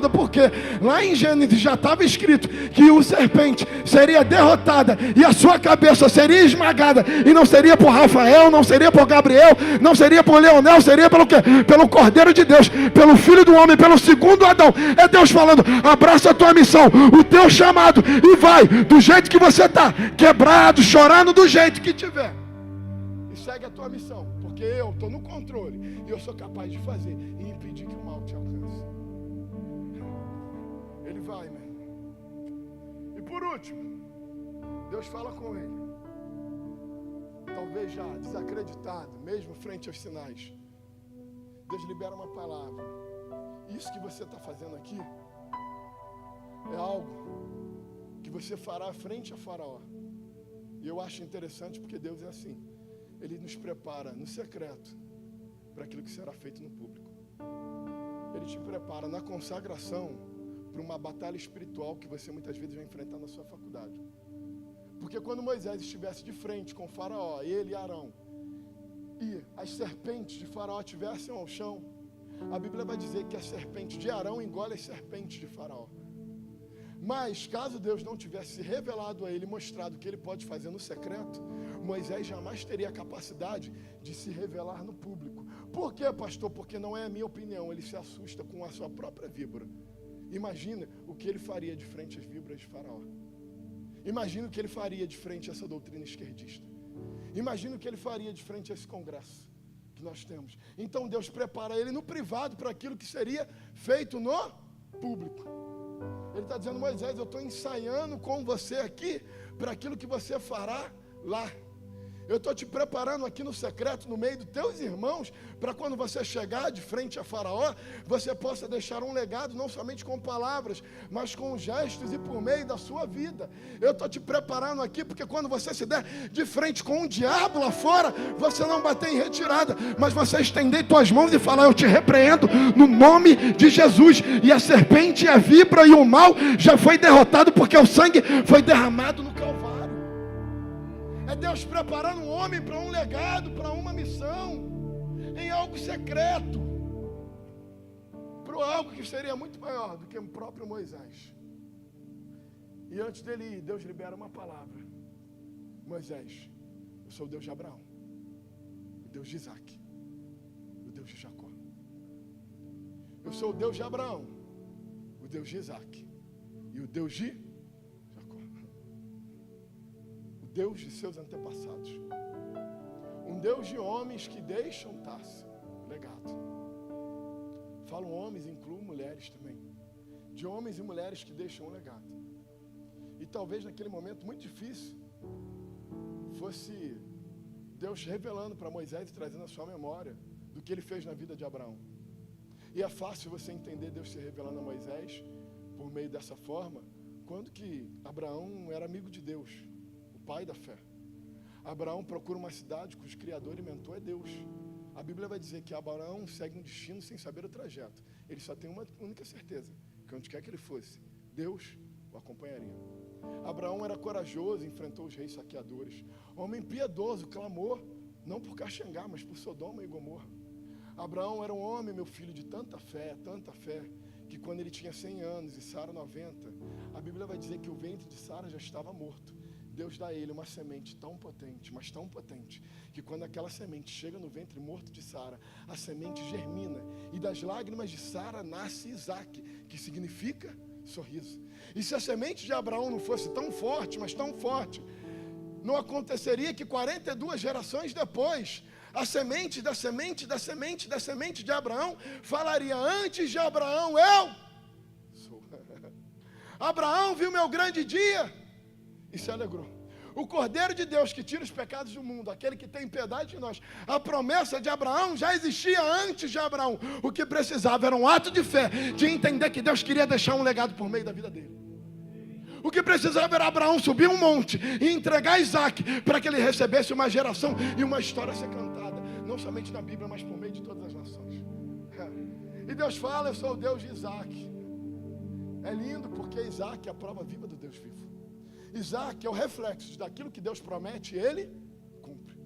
porque lá em Gênesis já estava escrito que o serpente seria derrotada e a sua cabeça seria esmagada, e não seria por Rafael, não seria por Gabriel, não seria por Leonel, seria pelo quê? Pelo Cordeiro de Deus, pelo Filho do Homem, pelo segundo Adão. É Deus falando, abraça a tua missão, o teu chamado, e vai, do jeito que você está, quebrado, chorando, do jeito que tiver, e segue a tua missão, porque eu estou no controle e eu sou capaz de fazer e impedir que o mal te alcance. Ele vai, meu. E por último, Deus fala com ele, talvez já desacreditado, mesmo frente aos sinais. Deus libera uma palavra. Isso que você está fazendo aqui é algo que você fará frente a Faraó. E eu acho interessante porque Deus é assim. Ele nos prepara no secreto para aquilo que será feito no público. Ele te prepara na consagração para uma batalha espiritual que você muitas vezes vai enfrentar na sua faculdade. Porque quando Moisés estivesse de frente com Faraó, ele e Arão, e as serpentes de Faraó estivessem ao chão, a Bíblia vai dizer que a serpente de Arão engole as serpentes de Faraó. Mas, caso Deus não tivesse revelado a ele, mostrado o que ele pode fazer no secreto, Moisés jamais teria a capacidade de se revelar no público. Por quê, pastor? Porque não é a minha opinião, ele se assusta com a sua própria víbora. Imagina o que ele faria de frente às víboras de Faraó. Imagina o que ele faria de frente a essa doutrina esquerdista. Imagina o que ele faria de frente a esse congresso que nós temos. Então Deus prepara ele no privado para aquilo que seria feito no público. Ele está dizendo, Moisés, eu estou ensaiando com você aqui para aquilo que você fará lá. Eu estou te preparando aqui no secreto, no meio dos teus irmãos, para quando você chegar de frente a Faraó, você possa deixar um legado, não somente com palavras, mas com gestos e por meio da sua vida. Eu estou te preparando aqui, porque quando você se der de frente com um diabo lá fora, você não bater em retirada, mas você estender tuas mãos e falar, eu te repreendo no nome de Jesus. E a serpente, a víbora e o mal já foi derrotado, porque o sangue foi derramado no Calvário. É Deus preparando um homem para um legado, para uma missão, em algo secreto, para algo que seria muito maior do que o próprio Moisés. E antes dele ir, Deus libera uma palavra. Moisés, eu sou o Deus de Abraão, o Deus de Isaac, o Deus de Jacó. Eu sou o Deus de Abraão, o Deus de Isaac e o Deus de Deus de seus antepassados. Um Deus de homens que deixam taça, legado. Falo homens, incluo mulheres também. De homens e mulheres que deixam um legado. E talvez naquele momento muito difícil, fosse Deus revelando para Moisés e trazendo a sua memória do que ele fez na vida de Abraão. E é fácil você entender Deus se revelando a Moisés por meio dessa forma, quando que Abraão era amigo de Deus, pai da fé. Abraão procura uma cidade cujo criador e mentor é Deus. A Bíblia vai dizer que Abraão segue um destino sem saber o trajeto. Ele só tem uma única certeza, que onde quer que ele fosse, Deus o acompanharia. Abraão era corajoso, enfrentou os reis saqueadores. Homem piedoso, clamou, não por Caxangá, mas por Sodoma e Gomorra. Abraão era um homem, meu filho, de tanta fé, que quando ele tinha 100 anos e Sara 90, a Bíblia vai dizer que o ventre de Sara já estava morto. Deus dá a ele uma semente tão potente, mas tão potente, que quando aquela semente chega no ventre morto de Sara, a semente germina, e das lágrimas de Sara nasce Isaac, que significa sorriso. E se a semente de Abraão não fosse tão forte, mas tão forte, não aconteceria que 42 gerações depois, a semente da semente da semente da semente de Abraão falaria: antes de Abraão eu sou. Abraão viu meu grande dia e se alegrou. O Cordeiro de Deus que tira os pecados do mundo, aquele que tem piedade de nós. A promessa de Abraão já existia antes de Abraão. O que precisava era um ato de fé, de entender que Deus queria deixar um legado por meio da vida dele. O que precisava era Abraão subir um monte e entregar Isaac, para que ele recebesse uma geração e uma história a ser cantada, não somente na Bíblia, mas por meio de todas as nações. E Deus fala: eu sou o Deus de Isaac. É lindo porque Isaac é a prova viva do Deus vivo. Isaac é o reflexo daquilo que Deus promete, ele cumpre.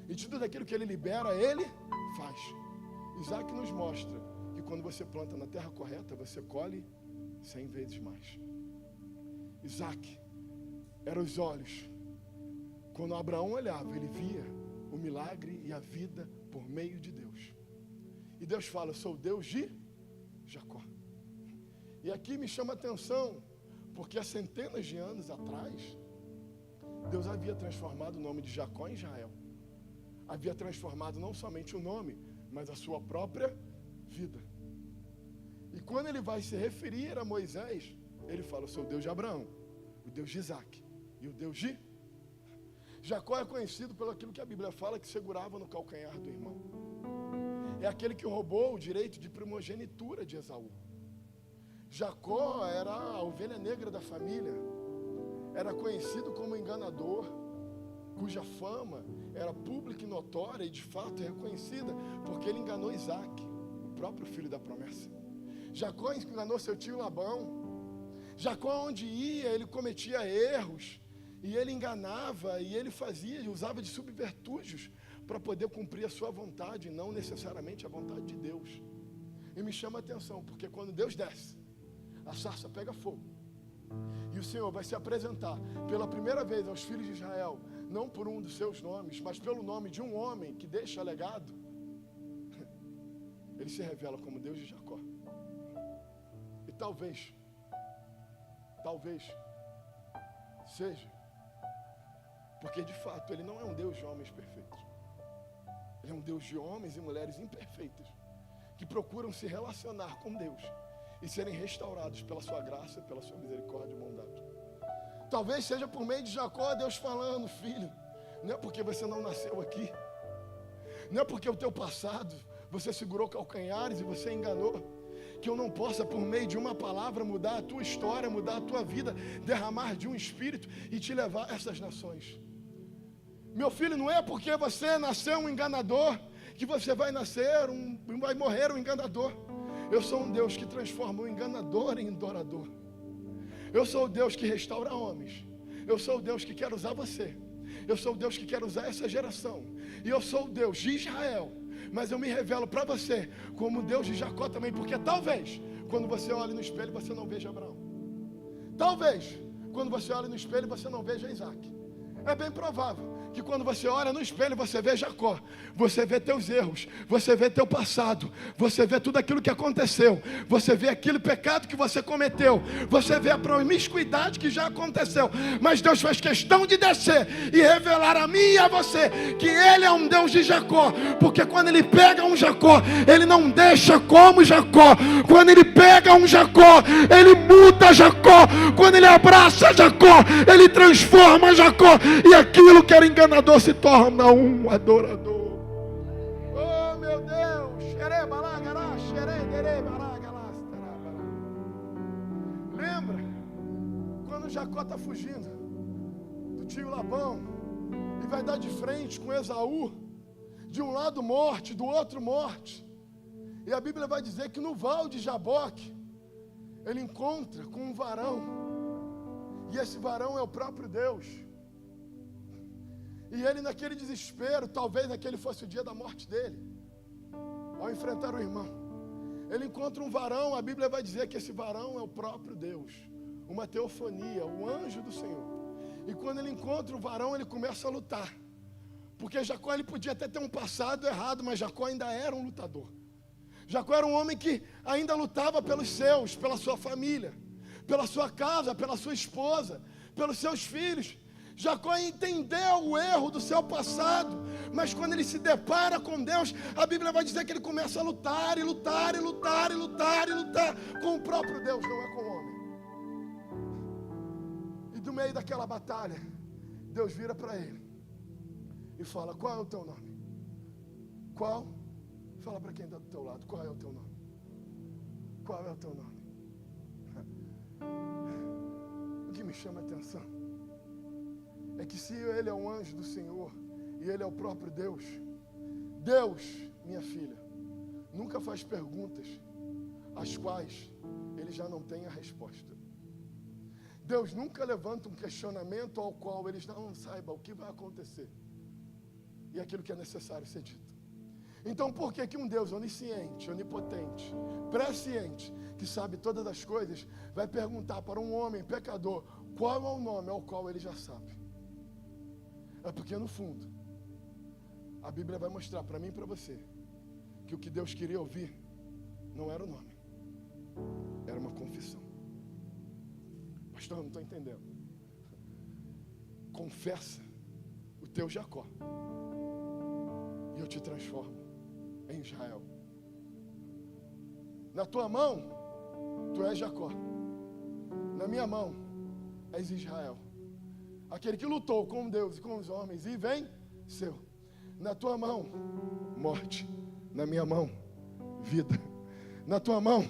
E de tudo aquilo que ele libera, ele faz. Isaac nos mostra que quando você planta na terra correta, você colhe 100 vezes mais. Isaac era os olhos. Quando Abraão olhava, ele via o milagre e a vida por meio de Deus. E Deus fala: eu sou o Deus de Jacó. E aqui me chama a atenção, porque há centenas de anos atrás, Deus havia transformado o nome de Jacó em Israel. Havia transformado não somente o nome, mas a sua própria vida. E quando ele vai se referir a Moisés, ele fala: eu sou o Deus de Abraão, o Deus de Isaac e o Deus de... Jacó é conhecido pelo aquilo que a Bíblia fala, que segurava no calcanhar do irmão. É aquele que roubou o direito de primogenitura de Esaú. Jacó era a ovelha negra da família, era conhecido como enganador, cuja fama era pública e notória e de fato reconhecida, porque ele enganou Isaac, o próprio filho da promessa. Jacó enganou seu tio Labão. Jacó, onde ia, ele cometia erros, e ele enganava, e ele fazia, e usava de subterfúgios para poder cumprir a sua vontade, não necessariamente a vontade de Deus. E me chama a atenção, porque quando Deus desce, a sarça pega fogo, e o Senhor vai se apresentar pela primeira vez aos filhos de Israel, não por um dos seus nomes, mas pelo nome de um homem que deixa legado. Ele se revela como Deus de Jacó. E talvez seja porque de fato ele não é um Deus de homens perfeitos. Ele é um Deus de homens e mulheres imperfeitas, que procuram se relacionar com Deus e serem restaurados pela sua graça, pela sua misericórdia e bondade. Talvez seja por meio de Jacó, Deus falando: filho, não é porque você não nasceu aqui, não é porque o teu passado você segurou calcanhares e você enganou, que eu não possa, por meio de uma palavra, mudar a tua história, mudar a tua vida, derramar de um espírito e te levar a essas nações. Meu filho, não é porque você nasceu um enganador que você vai vai morrer um enganador. Eu sou um Deus que transforma o enganador em adorador. Eu sou o Deus que restaura homens. Eu sou o Deus que quer usar você. Eu sou o Deus que quer usar essa geração. E eu sou o Deus de Israel. Mas eu me revelo para você como o Deus de Jacó também. Porque talvez, quando você olha no espelho, você não veja Abraão. Talvez, quando você olha no espelho, você não veja Isaac. É bem provável que quando você olha no espelho, você vê Jacó, você vê teus erros, você vê teu passado, você vê tudo aquilo que aconteceu, você vê aquele pecado que você cometeu, você vê a promiscuidade que já aconteceu, mas Deus faz questão de descer e revelar a mim e a você que Ele é um Deus de Jacó, porque quando Ele pega um Jacó, Ele não deixa como Jacó. Quando Ele pega um Jacó, Ele muda Jacó. Quando Ele abraça Jacó, Ele transforma Jacó, e aquilo que era enganador se torna um adorador. Oh meu Deus! Lembra quando Jacó está fugindo do tio Labão e vai dar de frente com Esaú, de um lado morte, do outro morte, e a Bíblia vai dizer que no val de Jaboque ele encontra com um varão, e esse varão é o próprio Deus. E ele, naquele desespero, talvez aquele fosse o dia da morte dele, ao enfrentar o irmão, ele encontra um varão, a Bíblia vai dizer que esse varão é o próprio Deus, uma teofonia, o anjo do Senhor. E quando ele encontra o varão, ele começa a lutar. Porque Jacó, ele podia até ter um passado errado, mas Jacó ainda era um lutador. Jacó era um homem que ainda lutava pelos seus, pela sua família, pela sua casa, pela sua esposa, pelos seus filhos. Jacó entendeu o erro do seu passado, mas quando ele se depara com Deus, a Bíblia vai dizer que ele começa a lutar, e lutar, e lutar, e lutar, e lutar com o próprio Deus, não é com o homem. E do meio daquela batalha, Deus vira para ele e fala: qual é o teu nome? Qual? Fala para quem está do teu lado: qual é o teu nome? Qual é o teu nome? O que me chama a atenção é que se ele é um anjo do Senhor e ele é o próprio Deus, Deus, minha filha, nunca faz perguntas às quais ele já não tem a resposta. Deus nunca levanta um questionamento ao qual ele já não saiba o que vai acontecer e aquilo que é necessário ser dito. Então por que um Deus onisciente, onipotente, presciente, que sabe todas as coisas, vai perguntar para um homem pecador qual é o nome ao qual ele já sabe? É porque no fundo, a Bíblia vai mostrar para mim e para você que o que Deus queria ouvir não era o nome, era uma confissão. Pastor, eu não estou entendendo. Confessa o teu Jacó e eu te transformo em Israel. Na tua mão, tu és Jacó. Na minha mão, és Israel. Aquele que lutou com Deus e com os homens e venceu. Na tua mão, morte. Na minha mão, vida. Na tua mão,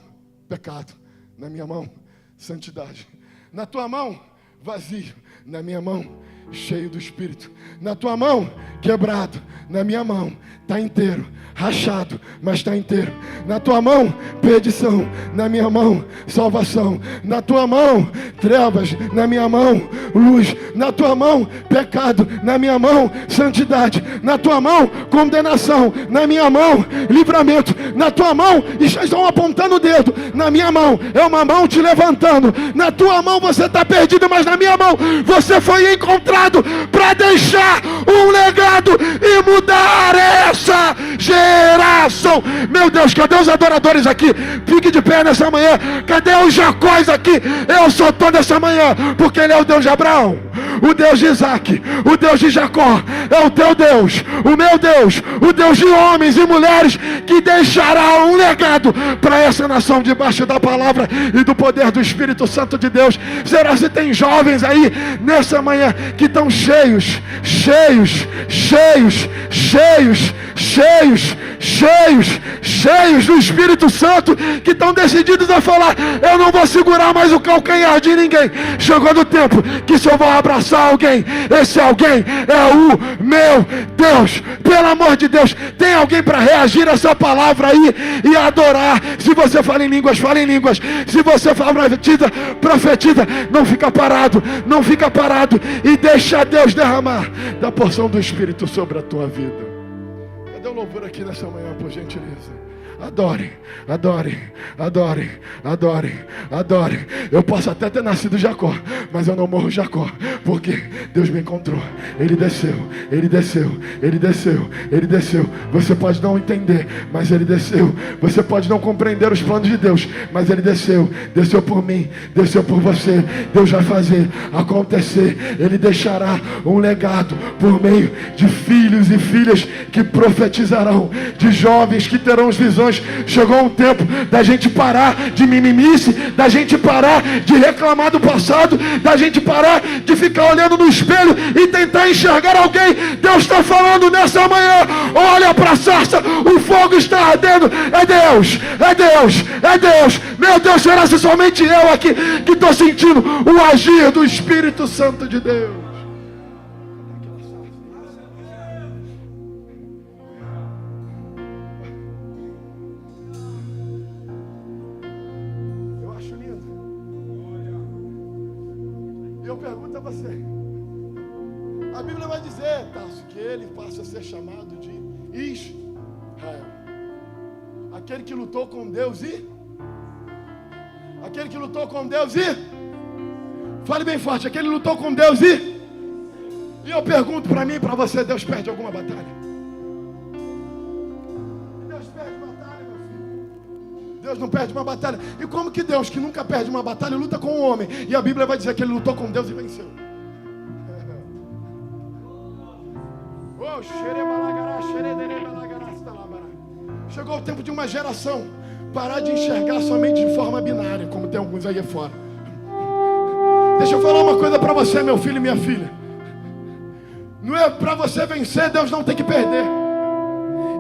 pecado. Na minha mão, santidade. Na tua mão, vazio. Na minha mão, cheio do Espírito. Na tua mão, quebrado. Na minha mão, está inteiro. Rachado, mas está inteiro. Na tua mão, perdição. Na minha mão, salvação. Na tua mão, trevas. Na minha mão, luz. Na tua mão, pecado. Na minha mão, santidade. Na tua mão, condenação. Na minha mão, livramento. Na tua mão, estão apontando o dedo. Na minha mão, é uma mão te levantando. Na tua mão você está perdido, mas na minha mão você foi encontrado para deixar um legado e mudar essa geração. Meu Deus, cadê os adoradores aqui? Fique de pé nessa manhã. Cadê os Jacóis aqui? Eu sou todo essa manhã, porque ele é o Deus de Abraão, o Deus de Isaac, o Deus de Jacó. É o teu Deus, o meu Deus, o Deus de homens e mulheres que deixará um legado para essa nação debaixo da palavra e do poder do Espírito Santo de Deus. Será se tem jovens aí nessa manhã que estão cheios do Espírito Santo, que estão decididos a falar: eu não vou segurar mais o calcanhar de ninguém. Chegou no tempo que se eu vou abraçar alguém, esse alguém é o meu Deus. Pelo amor de Deus, tem alguém para reagir a essa palavra aí e adorar? Se você fala em línguas, fala em línguas. Se você fala profetiza. Não fica parado e deixa Deus derramar da porção do Espírito sobre a tua vida. Cadê o louvor aqui nessa manhã, por gentileza? Adore. Eu posso até ter nascido Jacó, mas eu não morro Jacó, porque Deus me encontrou. Ele desceu. Você pode não entender, mas ele desceu. Você pode não compreender os planos de Deus, mas ele desceu por mim, desceu por você. Deus vai fazer acontecer. Ele deixará um legado por meio de filhos e filhas que profetizarão, de jovens que terão visões. Chegou um tempo da gente parar de mimimice, da gente parar de reclamar do passado, da gente parar de ficar olhando no espelho e tentar enxergar alguém. Deus está falando nessa manhã: olha para a sarça, o fogo está ardendo. É Deus. Meu Deus, será se somente eu aqui que estou sentindo o agir do Espírito Santo de Deus? Eu pergunto a você, a Bíblia vai dizer, Tarso, que ele passa a ser chamado de Israel. Aquele que lutou com Deus e... Aquele que lutou com Deus e... Fale bem forte, aquele que lutou com Deus e... E eu pergunto para mim e para você, Deus perde alguma batalha? Deus perde batalha, meu filho? Deus não perde uma batalha. E como que Deus, que nunca perde uma batalha, luta com o homem? E a Bíblia vai dizer que ele lutou com Deus e venceu. Chegou o tempo de uma geração parar de enxergar somente de forma binária, como tem alguns aí fora. Deixa eu falar uma coisa para você, meu filho e minha filha. Não é para você vencer, Deus não tem que perder.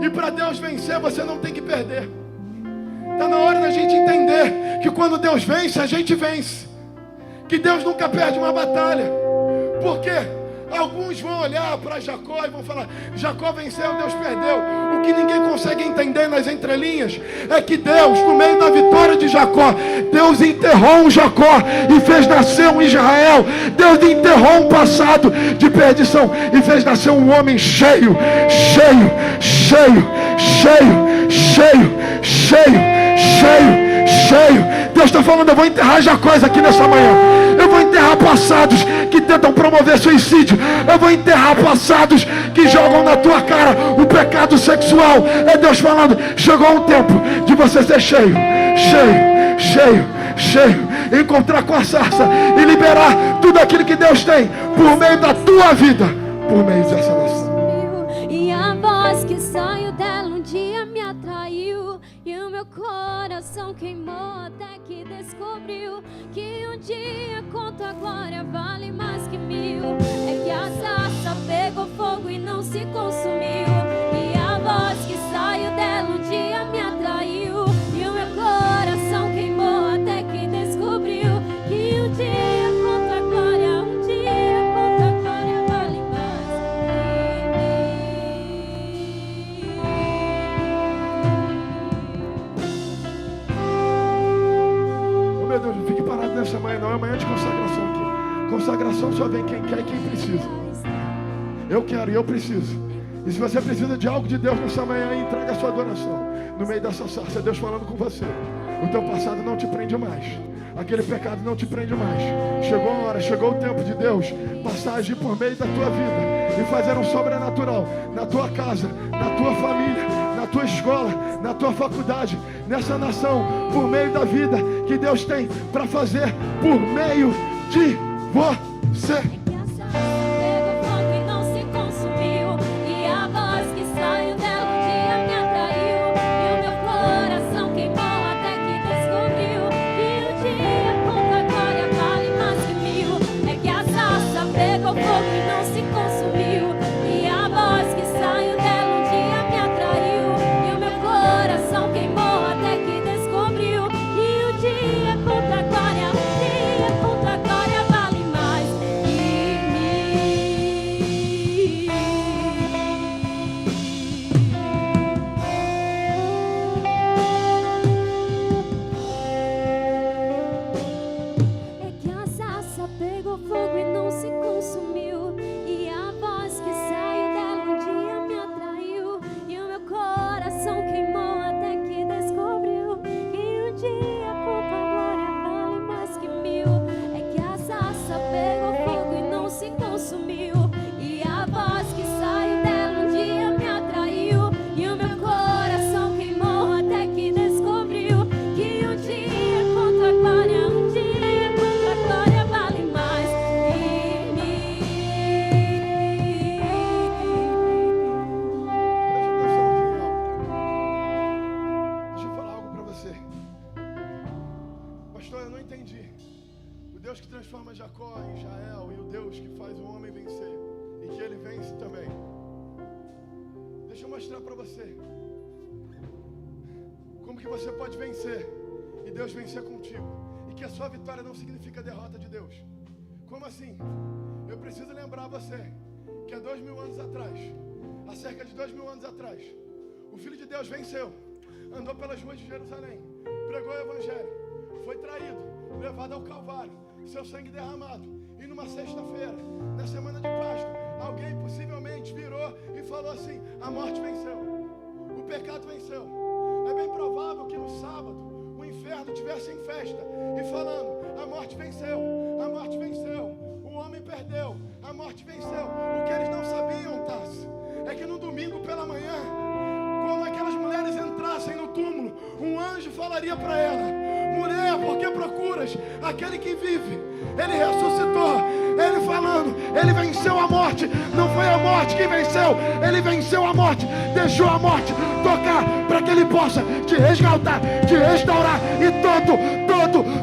E para Deus vencer, você não tem que perder. Está na hora da gente entender que quando Deus vence, a gente vence. Que Deus nunca perde uma batalha. Por quê? Alguns vão olhar para Jacó e vão falar: Jacó venceu, Deus perdeu. O que ninguém consegue entender nas entrelinhas é que Deus, no meio da vitória de Jacó, Deus enterrou um Jacó e fez nascer um Israel. Deus enterrou um passado de perdição e fez nascer um homem cheio, cheio, cheio, cheio, cheio, cheio, cheio, cheio. Deus está falando: eu vou enterrar Jacós aqui nessa manhã. Eu vou enterrar passados que tentam promover suicídio. Eu vou enterrar passados que jogam na tua cara o pecado sexual. É Deus falando: chegou o tempo de você ser cheio, cheio, cheio, cheio. Encontrar com a sarça e liberar tudo aquilo que Deus tem por meio da tua vida, por meio dessa nação. E a voz que saiu dela um dia me atraiu, e o meu coração queimou até que descobriu que um dia contra a glória vale mais que 1000. É que a sarça pegou fogo e não se consumiu. E a voz que saiu dela um dia me atraiu, e o meu coração queimou até que descobriu que um dia contra a glória, um dia contra a glória vale mais que 1000. Oh, meu Deus, não fique parado nessa manhã, não. É manhã de consagração aqui. Consagração só vem quem quer e quem precisa. Eu quero e eu preciso. E se você precisa de algo de Deus nessa manhã, entrega a sua adoração. No meio dessa sarça, é Deus falando com você. O teu passado não te prende mais. Aquele pecado não te prende mais. Chegou a hora, chegou o tempo de Deus passar a agir por meio da tua vida e fazer um sobrenatural na tua casa, na tua família, na tua escola, na tua faculdade, nessa nação, por meio da vida que Deus tem para fazer por meio de você. Jacó em Israel e o Deus que faz o homem vencer e que ele vence também. Deixa eu mostrar para você como que você pode vencer e Deus vencer contigo, e que a sua vitória não significa derrota de Deus. Como assim? Eu preciso lembrar você que há 2000 anos atrás, há cerca de 2000 anos atrás, o Filho de Deus venceu, andou pelas ruas de Jerusalém, pregou o Evangelho, foi traído, levado ao Calvário, seu sangue derramado. E numa sexta-feira, na semana de Páscoa, alguém possivelmente virou e falou assim: a morte venceu, o pecado venceu. É bem provável provável que no sábado o inferno estivesse em festa e falando: a morte venceu, a morte venceu, o homem perdeu, a morte venceu. O que eles não sabiam, Tassi, é que no domingo pela manhã, quando aquelas mulheres entrassem no túmulo, um anjo falaria para ela: mulher, por que procuras aquele que vive? Ele ressuscitou. Ele falando, ele venceu a morte. Não foi a morte que venceu, ele venceu a morte. Deixou a morte tocar para que ele possa te resgatar, te restaurar. E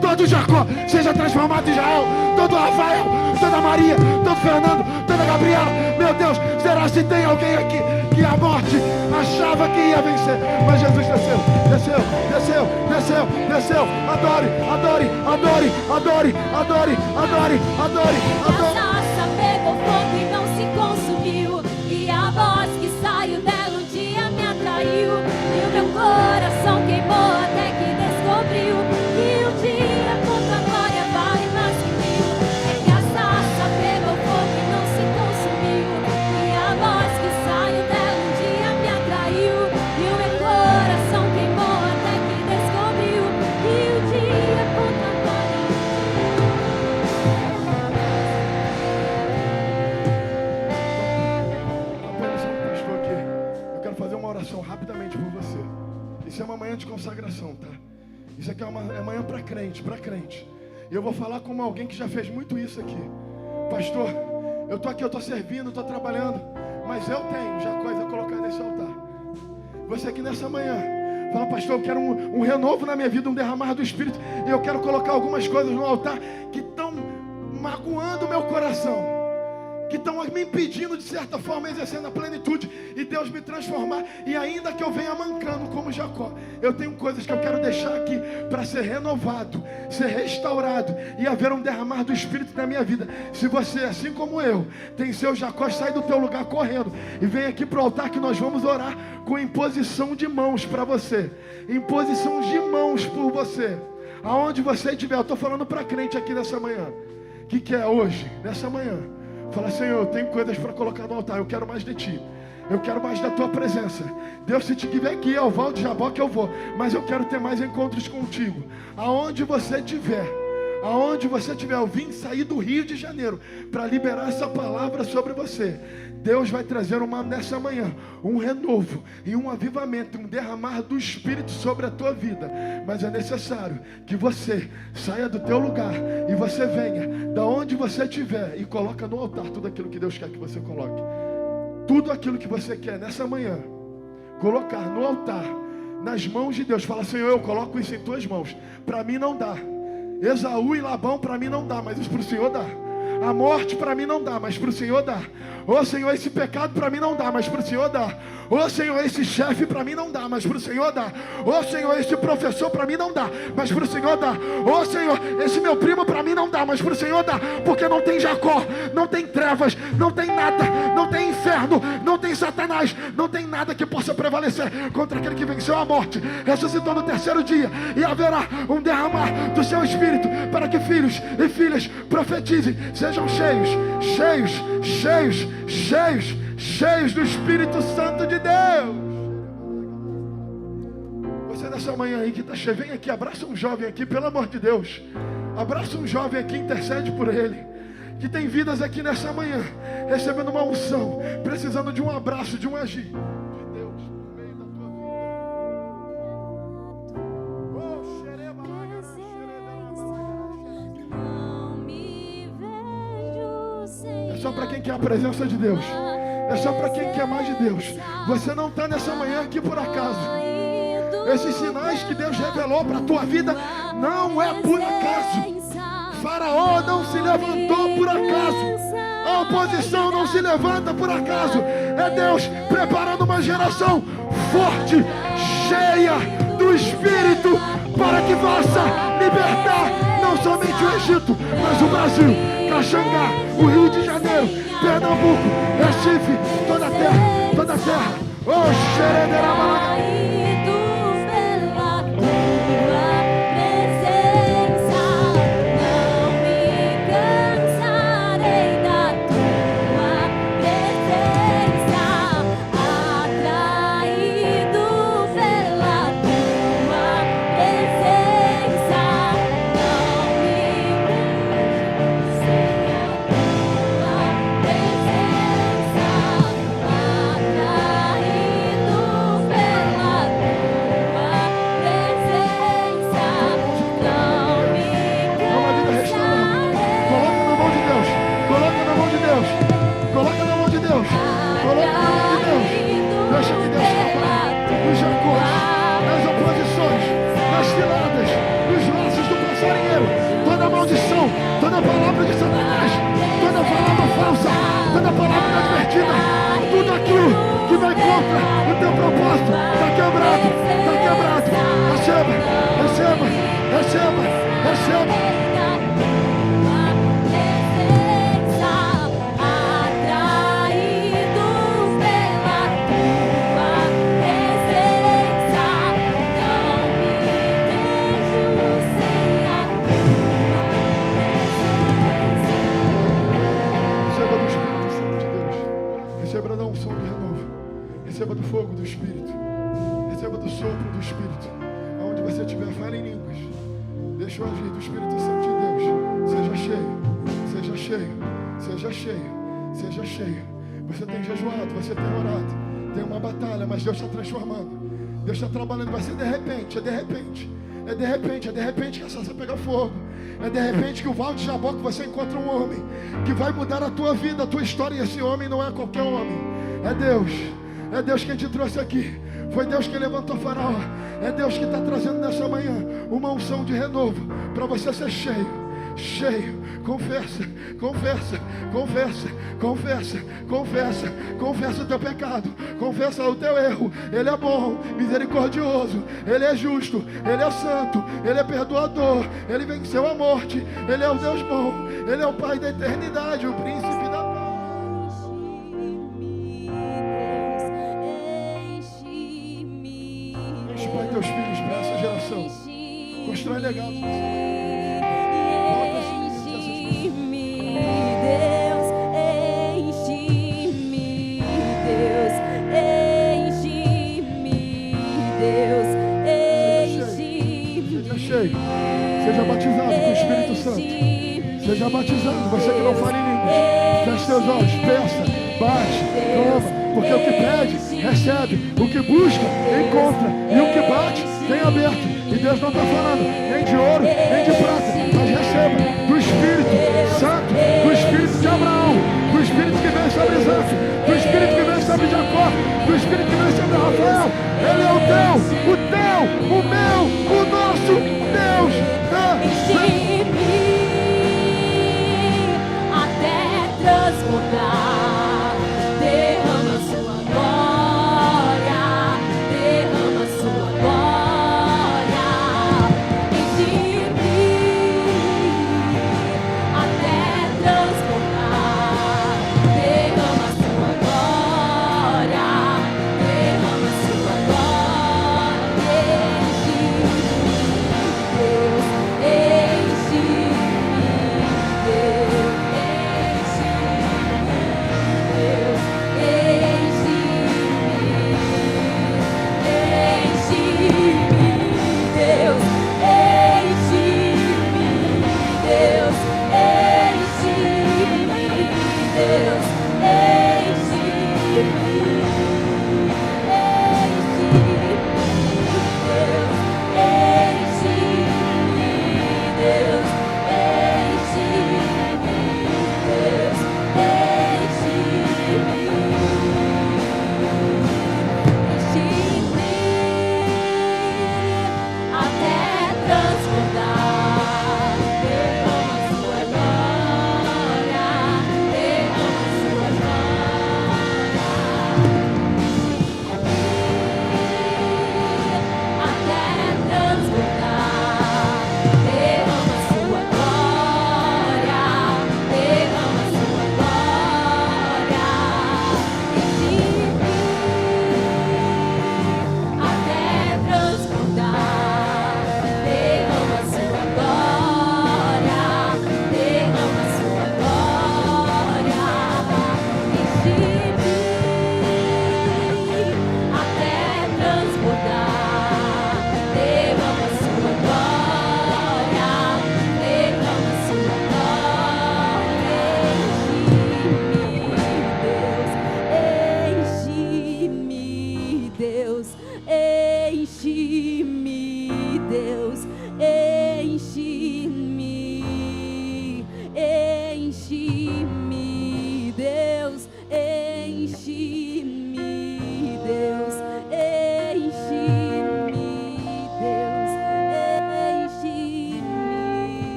todo Jacó seja transformado em Israel. Todo Rafael, toda Maria, todo Fernando, toda Gabriela. Meu Deus, será se tem alguém aqui que a morte achava que ia vencer? Mas Jesus desceu. Adore. A sarça pegou fogo e não se consumiu, e a voz que saiu dela um dia me atraiu, e o meu coração queimou até que descobriu que um dia contra a glória vale mais que mil. É que a sarça pegou fogo e não se consumiu, e a voz que saiu dela um dia me atraiu, e o meu coração queimou até que descobriu que um dia contra a glória. Rapidamente por você. Isso é uma manhã de consagração, tá? Isso aqui é manhã para crente. E eu vou falar como alguém que já fez muito isso aqui. Pastor, eu tô aqui, eu tô servindo, tô trabalhando, mas eu tenho já coisa a colocar nesse altar. Você aqui nessa manhã fala: pastor, eu quero um renovo na minha vida, um derramar do Espírito, e eu quero colocar algumas coisas no altar que estão magoando o meu coração, que estão me impedindo de certa forma exercendo a plenitude e Deus me transformar. E ainda que eu venha mancando como Jacó, eu tenho coisas que eu quero deixar aqui para ser renovado, ser restaurado e haver um derramar do Espírito na minha vida. Se você, assim como eu, tem seu Jacó, sai do teu lugar correndo e vem aqui para o altar, que nós vamos orar com imposição de mãos para você. Imposição de mãos por você. Aonde você estiver, eu estou falando para crente aqui nessa manhã. O que é hoje, nessa manhã? Fala: Senhor, eu tenho coisas para colocar no altar. Eu quero mais de Ti. Eu quero mais da Tua presença. Deus, se te tiver aqui, eu vou de Jaboque, eu vou. Mas eu quero ter mais encontros contigo. Aonde você estiver, eu vim sair do Rio de Janeiro para liberar essa palavra sobre você. Deus vai trazer nessa manhã um renovo e um avivamento, um derramar do Espírito sobre a tua vida. Mas é necessário que você saia do teu lugar e você venha da onde você estiver e coloca no altar tudo aquilo que Deus quer que você coloque. Tudo aquilo que você quer nessa manhã colocar no altar, nas mãos de Deus. Fala: Senhor, eu coloco isso em tuas mãos. Para mim não dá. Esaú e Labão para mim não dá, mas isso para o Senhor dá. A morte para mim não dá, mas para o Senhor dá. Ô Senhor, esse pecado para mim não dá, mas para o Senhor dá. Ô Senhor, esse chefe para mim não dá, mas para o Senhor dá. Ô Senhor, esse professor para mim não dá, mas para o Senhor dá. Ô Senhor, esse meu primo para mim não dá, mas para o Senhor dá. Porque não tem Jacó, não tem trevas, não tem nada, não tem inferno, não tem Satanás, não tem nada que possa prevalecer contra aquele que venceu a morte, ressuscitou no terceiro dia. E haverá um derramar do seu Espírito para que filhos e filhas profetizem, sejam cheios do Espírito Santo de Deus. Você nessa manhã aí que está cheio, vem aqui, abraça um jovem aqui, pelo amor de Deus. Abraça um jovem aqui, intercede por ele. Que tem vidas aqui nessa manhã, recebendo uma unção, precisando de um abraço, de um agir de Deus no meio da tua vida. É só para quem quer a presença de Deus. É só para quem quer mais de Deus. Você não está nessa manhã aqui por acaso. Esses sinais que Deus revelou para a tua vida não é por acaso. Faraó não se levantou por acaso. A oposição não se levanta por acaso. É Deus preparando uma geração forte, cheia do Espírito, para que possa libertar não somente o Egito, mas o Brasil, Caxangá, o Rio de Janeiro, Pernambuco, Recife, toda a terra. Oh, contra o teu propósito. Está quebrado, está quebrado. Receba, receba, receba, receba. Receba da unção de renovo. Receba do fogo do Espírito. Receba do sopro do Espírito. Aonde você estiver, fale em línguas. Deixa o agir do Espírito Santo de Deus. Seja cheio, seja cheio, seja cheio, seja cheio. Você tem jejuado, você tem orado. Tem uma batalha, mas Deus está transformando. Deus está trabalhando. Vai ser de repente, é de repente. É de repente, é de repente que a sarça pega fogo. É de repente que o Val de Jaboque você encontra um homem que vai mudar a tua vida, a tua história. E esse homem não é qualquer homem. É Deus. É Deus quem te trouxe aqui. Foi Deus quem levantou Faraó. É Deus que está trazendo nessa manhã uma unção de renovo para você ser cheio, cheio. Confessa, confessa, confessa, confessa, confessa, confessa o teu pecado, confessa o teu erro. Ele é bom, misericordioso, Ele é justo, Ele é santo, Ele é perdoador, Ele venceu a morte, Ele é o Deus bom, Ele é o Pai da eternidade, o príncipe da paz. Enche, Pai, teus filhos para essa geração. Constrói legados. Seja batizado com o Espírito Santo. Seja batizado. Você que não fala em línguas, feche seus olhos, peça, bate, clama. Porque o que pede, recebe. O que busca, encontra. E o que bate, tem aberto. E Deus não está falando nem de ouro, nem de prata, mas receba do Espírito Santo, do Espírito de Abraão, do Espírito que vem sobre Isaac, do Espírito que vem sobre Jacó, do Espírito que vem sobre Rafael. Ele é o teu, o meu, o nosso Deus. Enche-me até transbordar. Derrama sua glória, derrama sua glória. Enche-me até transbordar. Derrama sua glória, derrama sua glória.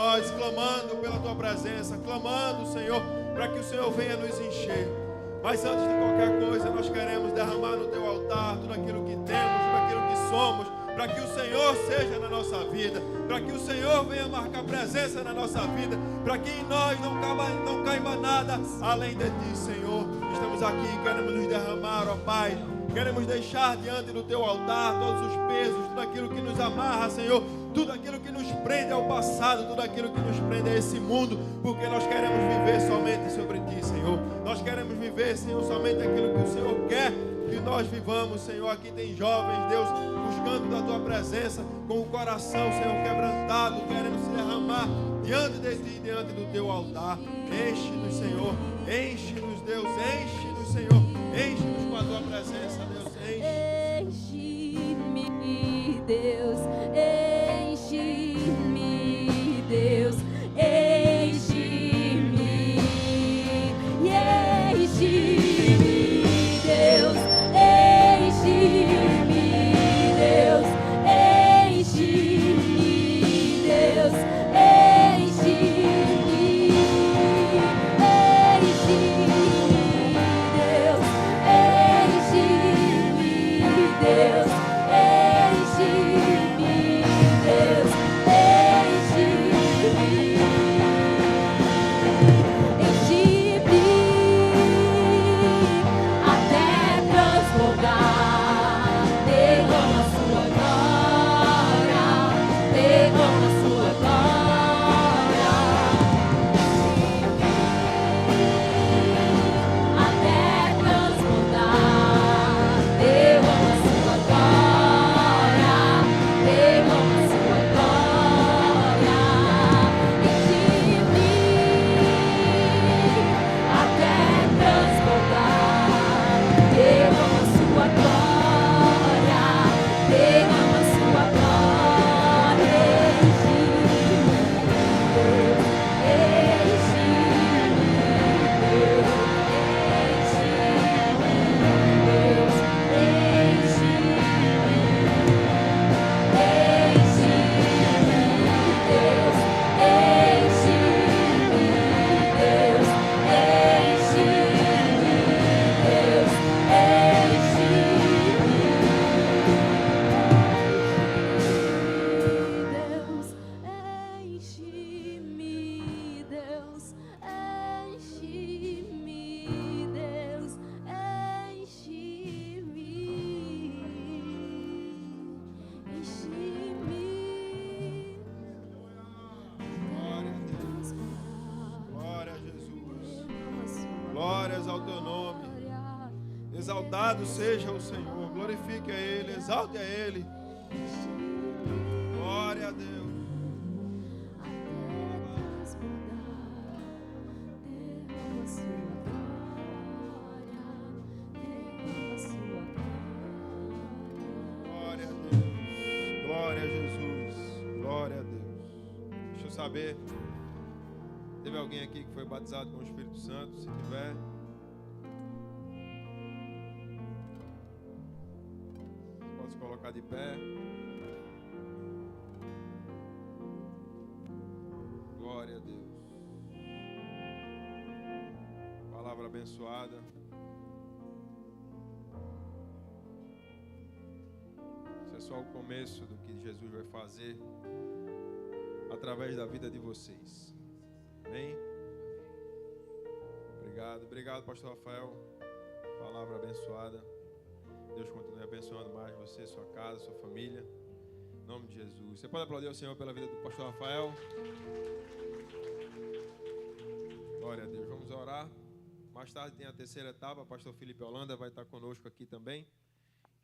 nós, clamando pela Tua presença, clamando, Senhor, para que o Senhor venha nos encher. Mas antes de qualquer coisa, nós queremos derramar no Teu altar tudo aquilo que temos, tudo aquilo que somos, para que o Senhor seja na nossa vida, para que o Senhor venha marcar presença na nossa vida, para que em nós não caiba nada além de Ti, Senhor. Estamos aqui, queremos nos derramar, ó Pai. Queremos deixar diante do Teu altar todos os pesos, tudo aquilo que nos amarra, Senhor, tudo aquilo que nos prende ao passado, tudo aquilo que nos prende a esse mundo, porque nós queremos viver somente sobre Ti, Senhor. Nós queremos viver, Senhor, somente aquilo que o Senhor quer que nós vivamos, Senhor. Aqui tem jovens, Deus, buscando da Tua presença, com o coração, Senhor, quebrantado, querendo se derramar diante de Ti, diante do Teu altar. Enche-nos, Senhor, enche-nos, Deus, enche-nos, Senhor, enche-nos com a Tua presença, Deus, enche-me, Deus, enche-me, Deus, enche-me, enche-me, Deus, enche-me, Deus, enche-me, Deus, Exaltado seja o Senhor, glorifique a Ele, exalte a Ele. Glória a Deus. Glória a Deus, glória a Jesus, glória a Deus. Deixa eu saber, teve alguém aqui que foi batizado com o Espírito Santo? Se tiver, pode se colocar de pé. Glória a Deus. Palavra abençoada. Isso é só o começo do que Jesus vai fazer através da vida de vocês. Amém? Obrigado, pastor Rafael. Palavra abençoada. Deus continue abençoando mais você, sua casa, sua família. Em nome de Jesus. Você pode aplaudir ao Senhor pela vida do pastor Rafael? Glória a Deus. Vamos orar. Mais tarde tem a terceira etapa. O pastor Felipe Holanda vai estar conosco aqui também.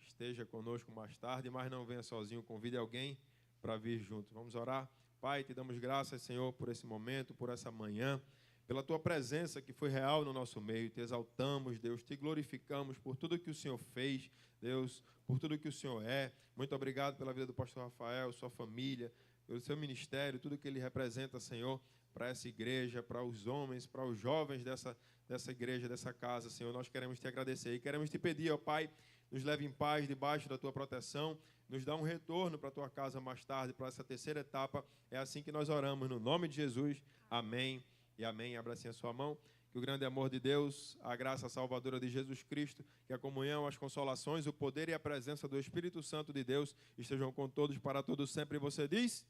Esteja conosco mais tarde, mas não venha sozinho. Convide alguém para vir junto. Vamos orar. Pai, te damos graças, Senhor, por esse momento, por essa manhã, pela Tua presença que foi real no nosso meio. Te exaltamos, Deus, te glorificamos por tudo que o Senhor fez, Deus, por tudo que o Senhor é. Muito obrigado pela vida do pastor Rafael, sua família, pelo seu ministério, tudo que ele representa, Senhor, para essa igreja, para os homens, para os jovens dessa igreja, dessa casa, Senhor. Nós queremos te agradecer e queremos te pedir, ó Pai, nos leve em paz debaixo da Tua proteção. nos dá um retorno para a tua casa mais tarde, para essa terceira etapa. É assim que nós oramos, no nome de Jesus. Amém e amém. Abra assim a sua mão. Que o grande amor de Deus, a graça salvadora de Jesus Cristo, que a comunhão, as consolações, o poder e a presença do Espírito Santo de Deus estejam com todos para todos sempre. E você diz?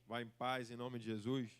Vá em paz, em nome de Jesus.